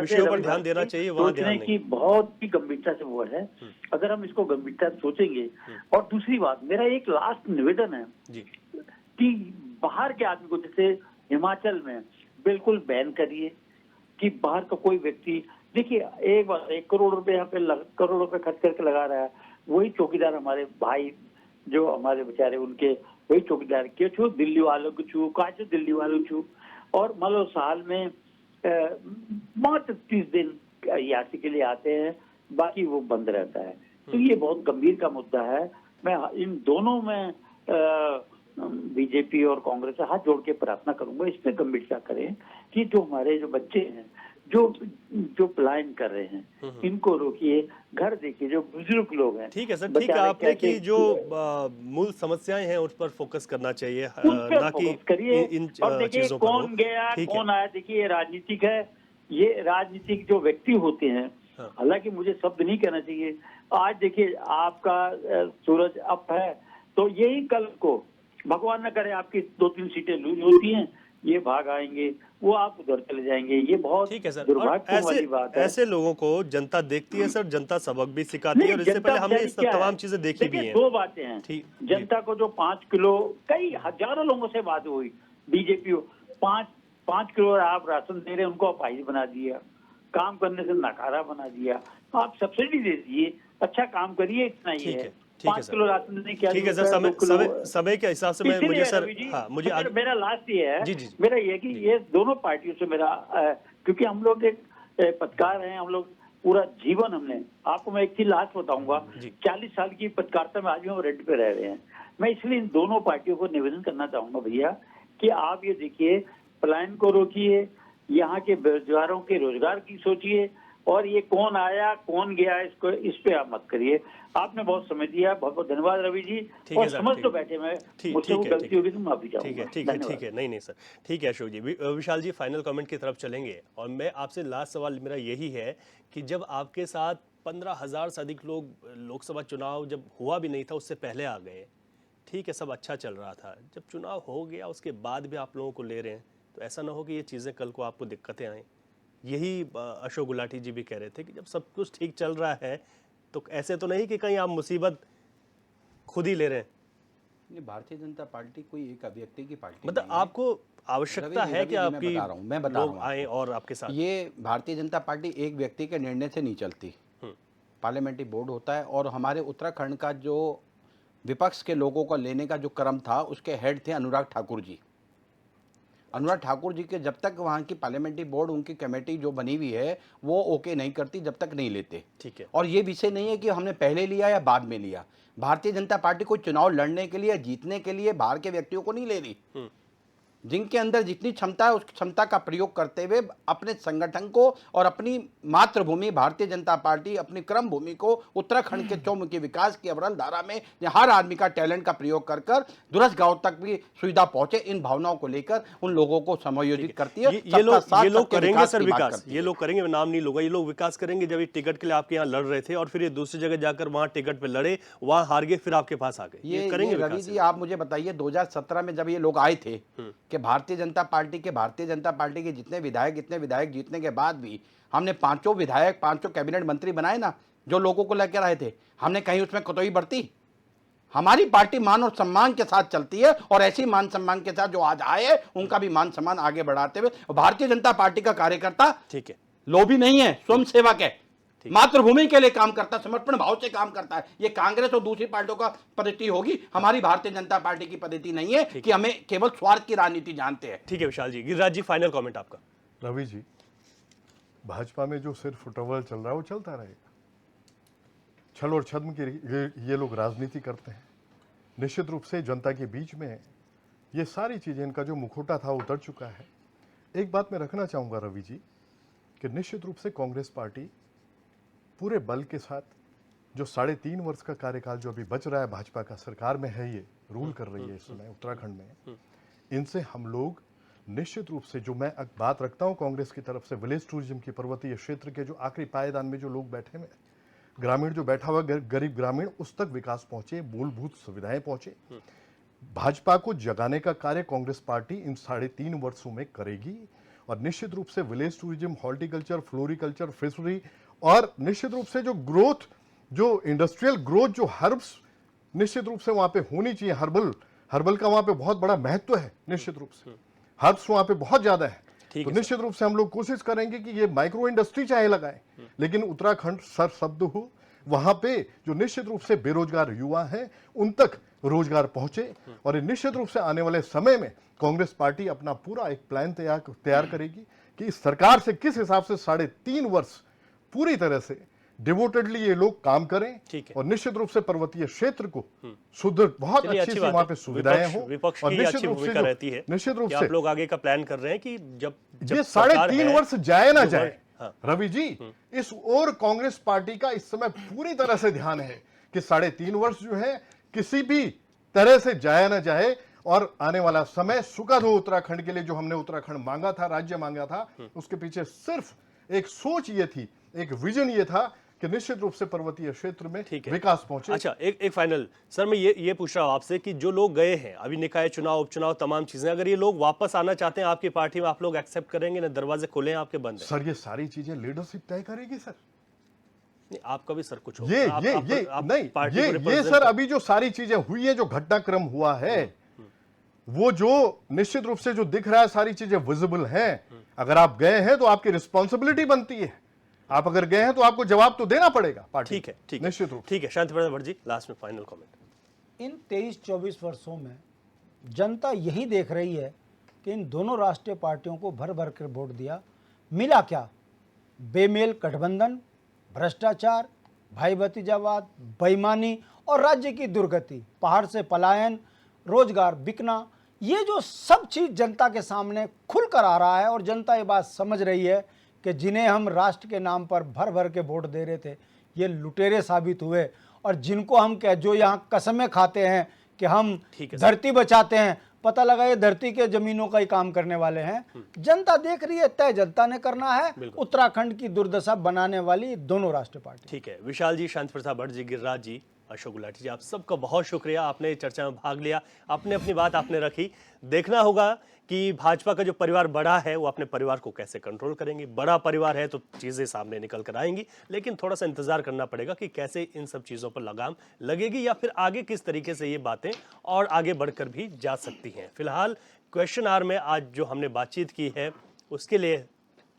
विषयों पर ध्यान देना चाहिए वहाँ ध्यान सोचने की बहुत ही गंभीरता से वो है, अगर हम इसको गंभीरता से सोचेंगे। और दूसरी बात, मेरा एक लास्ट निवेदन है कि बाहर के आदमी को, जैसे हिमाचल में बिल्कुल बैन करिए कि बाहर का कोई व्यक्ति, देखिए एक बार 1 करोड़ रुपए यहाँ पे करोड़ रुपए खर्च करके लगा रहा है, वही चौकीदार हमारे भाई जो हमारे बेचारे उनके वही चौकीदार के छू दिल्ली वालों को छू काचो दिल्ली वालों छू, और मान लो साल में मात्र 30 दिन यात्री के लिए आते हैं, बाकी वो बंद रहता है। तो ये बहुत गंभीर का मुद्दा है। मैं इन दोनों में बीजेपी और कांग्रेस से हाथ जोड़ के प्रार्थना करूंगा, इस पे गंभीरता करें कि जो हमारे जो बच्चे हैं जो पलायन कर रहे हैं इनको रोकिए, घर देखिए, जो बुजुर्ग लोग हैं। ठीक है सर, ठीक है, आपने की जो मूल समस्याएं हैं उस पर फोकस करना चाहिए, ना कि करिए। इन और देखिए चीजों पर। कौन गया कौन आया, देखिए ये राजनीतिक है, ये राजनीतिक जो व्यक्ति होते हैं, हालांकि मुझे शब्द नहीं कहना चाहिए। आज देखिए आपका सूरज अप है, तो यही कल को भगवान न करे आपकी 2-3 सीटें लूज होती हैं, ये भाग आएंगे, वो आप उधर चले जाएंगे। ये बहुत दुर्भाग्य वाली बात है। ऐसे लोगों को जनता देखती है सर, जनता सबक भी सिखाती है, और इससे पहले हमने इस तमाम चीजें देखी भी हैं। 2 बातें हैं। जनता को जो 5 किलो, कई हजारों लोगों से बात हुई, बीजेपी 5 किलो आप राशन दे रहे हैं, उनको आप आइज बना दिया, काम करने से नकारा बना दिया। आप सब्सिडी दे दीजिए, अच्छा काम करिए, इतना ही है। 5 किलो राशन देने क्या? ठीक है सर, समय के हिसाब से मैं मुझे सर मुझे मेरा लास्ट ये है, जी। मेरा ये कि ये दोनों पार्टियों से मेरा क्योंकि हम लोग एक पत्रकार हैं, हम लोग पूरा जीवन हमने, आपको मैं एक चीज लास्ट बताऊंगा, 40 साल की पत्रकारिता में आज भी हम रेड पे रह रहे हैं। मैं इसलिए इन दोनों पार्टियों को निवेदन करना चाहूंगा भैया कि आप ये देखिए, पलायन को रोकिए, यहाँ के बेरोजगारों के रोजगार की सोचिए, और ये कौन आया कौन गया इसको इस पे आप मत करिए। आपने बहुत समय दिया, बहुत बहुत धन्यवाद रवि जी, और समझ तो बैठे, मैं मुझसे गलती होगी तो माफी चाहूंगा। ठीक है, नहीं सर, ठीक है अशोक जी। विशाल जी फाइनल कमेंट की तरफ चलेंगे, और मैं आपसे लास्ट सवाल मेरा यही है कि जब आपके साथ 15,000 से अधिक लोग लोकसभा चुनाव जब हुआ भी नहीं था उससे पहले आ गए, ठीक है, सब अच्छा चल रहा था, जब चुनाव हो गया उसके बाद भी आप लोगों को ले रहे हैं, तो ऐसा ना हो कि ये चीज़ें कल को आपको दिक्कतें आएँ। यही अशोक गुलाटी जी भी कह रहे थे कि जब सब कुछ ठीक चल रहा है तो ऐसे तो नहीं कि कहीं आप मुसीबत खुद ही ले रहे हैं। भारतीय जनता पार्टी कोई एक व्यक्ति की पार्टी मतलब आपको आवश्यकता है कि आपकी मैं बता रहा हूं आए और आपके साथ। ये भारतीय जनता पार्टी एक व्यक्ति के निर्णय से नहीं चलती, पार्लियामेंट्री बोर्ड होता है, और हमारे उत्तराखंड का जो विपक्ष के लोगों को लेने का जो क्रम था उसके हेड थे अनुराग ठाकुर जी। अनुराग ठाकुर जी के जब तक वहाँ की पार्लियामेंट्री बोर्ड, उनकी कमेटी जो बनी हुई है वो ओके नहीं करती, जब तक नहीं लेते। ठीक है। और ये विषय नहीं है कि हमने पहले लिया या बाद में लिया। भारतीय जनता पार्टी को चुनाव लड़ने के लिए, जीतने के लिए बाहर के व्यक्तियों को नहीं ले रही। जिनके अंदर जितनी क्षमता है उस क्षमता का प्रयोग करते हुए अपने संगठन को और अपनी मातृभूमि भारतीय जनता पार्टी, अपनी क्रम भूमि को उत्तराखंड के चौमुखी विकास की अविरल धारा में हर आदमी का टैलेंट का प्रयोग कर कर दूरस्थ गांव तक भी सुविधा पहुंचे, इन भावनाओं को लेकर उन लोगों को समायोजित करती है। ये लोग करेंगे सर विकास, ये लोग करेंगे, मैं नाम नहीं लूंगा, ये लोग विकास करेंगे। जब ये टिकट के लिए आपके यहाँ लड़ रहे थे और फिर ये दूसरी जगह जाकर वहां टिकट पे लड़े, वहां हार गए, फिर आपके पास आ गए, ये करेंगे। रवि जी आप मुझे बताइए 2017 में जब ये लोग आए थे कि भारतीय जनता पार्टी के जितने विधायक जीतने के बाद भी हमने 5 विधायक 5 कैबिनेट मंत्री बनाए ना, जो लोगों को लेकर आए थे, हमने कहीं उसमें कोताही बरती? हमारी पार्टी मान और सम्मान के साथ चलती है, और ऐसी मान सम्मान के साथ जो आज आए उनका भी मान सम्मान आगे बढ़ाते हुए भारतीय जनता पार्टी का कार्यकर्ता, ठीक है, लोभी नहीं है, स्वयं सेवक है, मातृभूमि के लिए काम करता, समर्पण भाव से काम करता है। ये कांग्रेस और दूसरी पार्टियों का पद्धति होगी, हमारी भारतीय जनता पार्टी की पद्धति नहीं है कि हमें केवल स्वार्थ की राजनीति जानते हैं। ठीक है विशाल जी। गिरिराज जी फाइनल कमेंट आपका। रवि जी, भाजपा में जो सिर्फ फुटबॉल चल रहा है वो चलता रहेगा, छल और छद्म की ये लोग राजनीति करते हैं। निश्चित रूप से जनता के बीच में ये सारी चीज़ें, इनका जो मुखौटा था उतर चुका है। एक बात मैं रखना चाहूँगा रवि जी, कि निश्चित रूप से कांग्रेस पार्टी पूरे बल के साथ जो 3.5 वर्ष का कार्यकाल जो अभी बच रहा है, भाजपा का सरकार में है, ये रूल कर रही है इस समय उत्तराखंड में, इनसे हम लोग निश्चित रूप से, जो मैं बात रखता हूँ कांग्रेस की तरफ से, विलेज टूरिज्म की, पर्वतीय क्षेत्र के जो आखिरी पायदान में जो लोग बैठे हुए, ग्रामीण जो बैठा हुआ गरीब ग्रामीण, उस तक विकास पहुंचे, मूलभूत सुविधाएं पहुंचे। भाजपा को जगाने का कार्य कांग्रेस पार्टी इन 3.5 वर्षों में करेगी। और निश्चित रूप से village tourism, horticulture, floriculture, fishery, और निश्चित रूप से जो ग्रोथ, जो इंडस्ट्रियल ग्रोथ, जो हर्ब्स निश्चित रूप से वहां पे होनी चाहिए। हर्बल का वहां पे बहुत बड़ा महत्व है। निश्चित रूप से हर्ब्स वहां पे बहुत ज्यादा है। तो निश्चित रूप से हम लोग कोशिश करेंगे कि ये माइक्रो इंडस्ट्री चाहे लगाए, लेकिन उत्तराखंड सरशब्द हो, वहां पे जो निश्चित रूप से बेरोजगार युवा हैं उन तक रोजगार पहुंचे। और निश्चित रूप से आने वाले समय में कांग्रेस पार्टी अपना पूरा एक प्लान तैयार करेगी कि इस सरकार से किस हिसाब से 3.5 वर्ष पूरी तरह से डिवोटेडली ये लोग काम करें। और निश्चित रूप से पर्वतीय क्षेत्र को सुदृढ़, बहुत अच्छी से वहां पे सुविधाएं हो। विपक्ष और की निश्चित अच्छी रूप भूमिका से रहती है। निश्चित रूप कि से आप लोग आगे का प्लान कर रहे हैं कि जब ये सरकार 3.5 है, वर्ष जाए ना जाए, हाँ। रवि जी, इस और कांग्रेस पार्टी का इस समय पूरी तरह से ध्यान है कि 3.5 वर्ष जो है किसी भी तरह से जाए ना जाए, और आने वाला समय सुखद हो उत्तराखंड के लिए। जो हमने उत्तराखंड मांगा था, राज्य मांगा था, उसके पीछे सिर्फ एक सोच ये थी, एक विजन ये था कि निश्चित रूप से पर्वतीय क्षेत्र में विकास पहुंचे। अच्छा, एक फाइनल सर, मैं ये पूछ रहा हूं आपसे कि जो लोग गए हैं अभी, निकाय चुनाव, उपचुनाव, तमाम चीजें, अगर ये लोग वापस आना चाहते हैं आपकी पार्टी में, आप लोग एक्सेप्ट करेंगे ना? दरवाजे खुले हैं आपके, बंद है? सर ये सारी चीजें लीडरशिप तय करेगी सर। नहीं, आपका भी सर कुछ ये सर अभी जो सारी चीजें हुई है, जो घटनाक्रम हुआ है, वो जो निश्चित रूप से जो दिख रहा है, सारी चीजें विजिबल हैं। अगर आप गए हैं तो आपकी रिस्पॉन्सिबिलिटी बनती है। आप अगर गए हैं तो आपको जवाब तो देना पड़ेगा पार्टी। ठीक है, ठीक है, निश्चित रूप से। ठीक है। शांति प्रसाद भट्ट जी, लास्ट में फाइनल कमेंट। इन 23-24 वर्षों में जनता यही देख रही है कि इन दोनों राष्ट्रीय पार्टियों को भर भर कर वोट दिया, मिला क्या? बेमेल गठबंधन, भ्रष्टाचार, भाई भतीजावाद, बेईमानी और राज्य की दुर्गति, पहाड़ से पलायन, रोजगार बिकना, ये जो सब चीज जनता के सामने खुलकर आ रहा है। और जनता ये बात समझ रही है कि जिन्हें हम राष्ट्र के नाम पर भर भर के वोट दे रहे थे, ये लुटेरे साबित हुए। और जिनको हम जो यहाँ कसमें खाते हैं कि हम धरती बचाते हैं, पता लगा ये धरती के जमीनों का ही काम करने वाले हैं। जनता देख रही है, तय जनता ने करना है। उत्तराखंड की दुर्दशा बनाने वाली दोनों राष्ट्रीय पार्टी। ठीक है। विशाल जी, शांति प्रसाद भट्ट जी, गिरिराज जी, अशोक गुलाटी जी, आप सबका बहुत शुक्रिया। आपने चर्चा में भाग लिया, अपने अपनी बात आपने रखी। देखना होगा कि भाजपा का जो परिवार बड़ा है वो अपने परिवार को कैसे कंट्रोल करेंगे। बड़ा परिवार है तो चीज़ें सामने निकल कर आएंगी, लेकिन थोड़ा सा इंतजार करना पड़ेगा कि कैसे इन सब चीज़ों पर लगाम लगेगी, या फिर आगे किस तरीके से ये बातें और आगे बढ़कर भी जा सकती हैं। फिलहाल क्वेश्चन आवर में आज जो हमने बातचीत की है, उसके लिए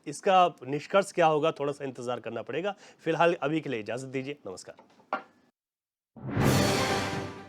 इसका निष्कर्ष क्या होगा, थोड़ा सा इंतजार करना पड़ेगा। फिलहाल अभी के लिए इजाज़त दीजिए। नमस्कार।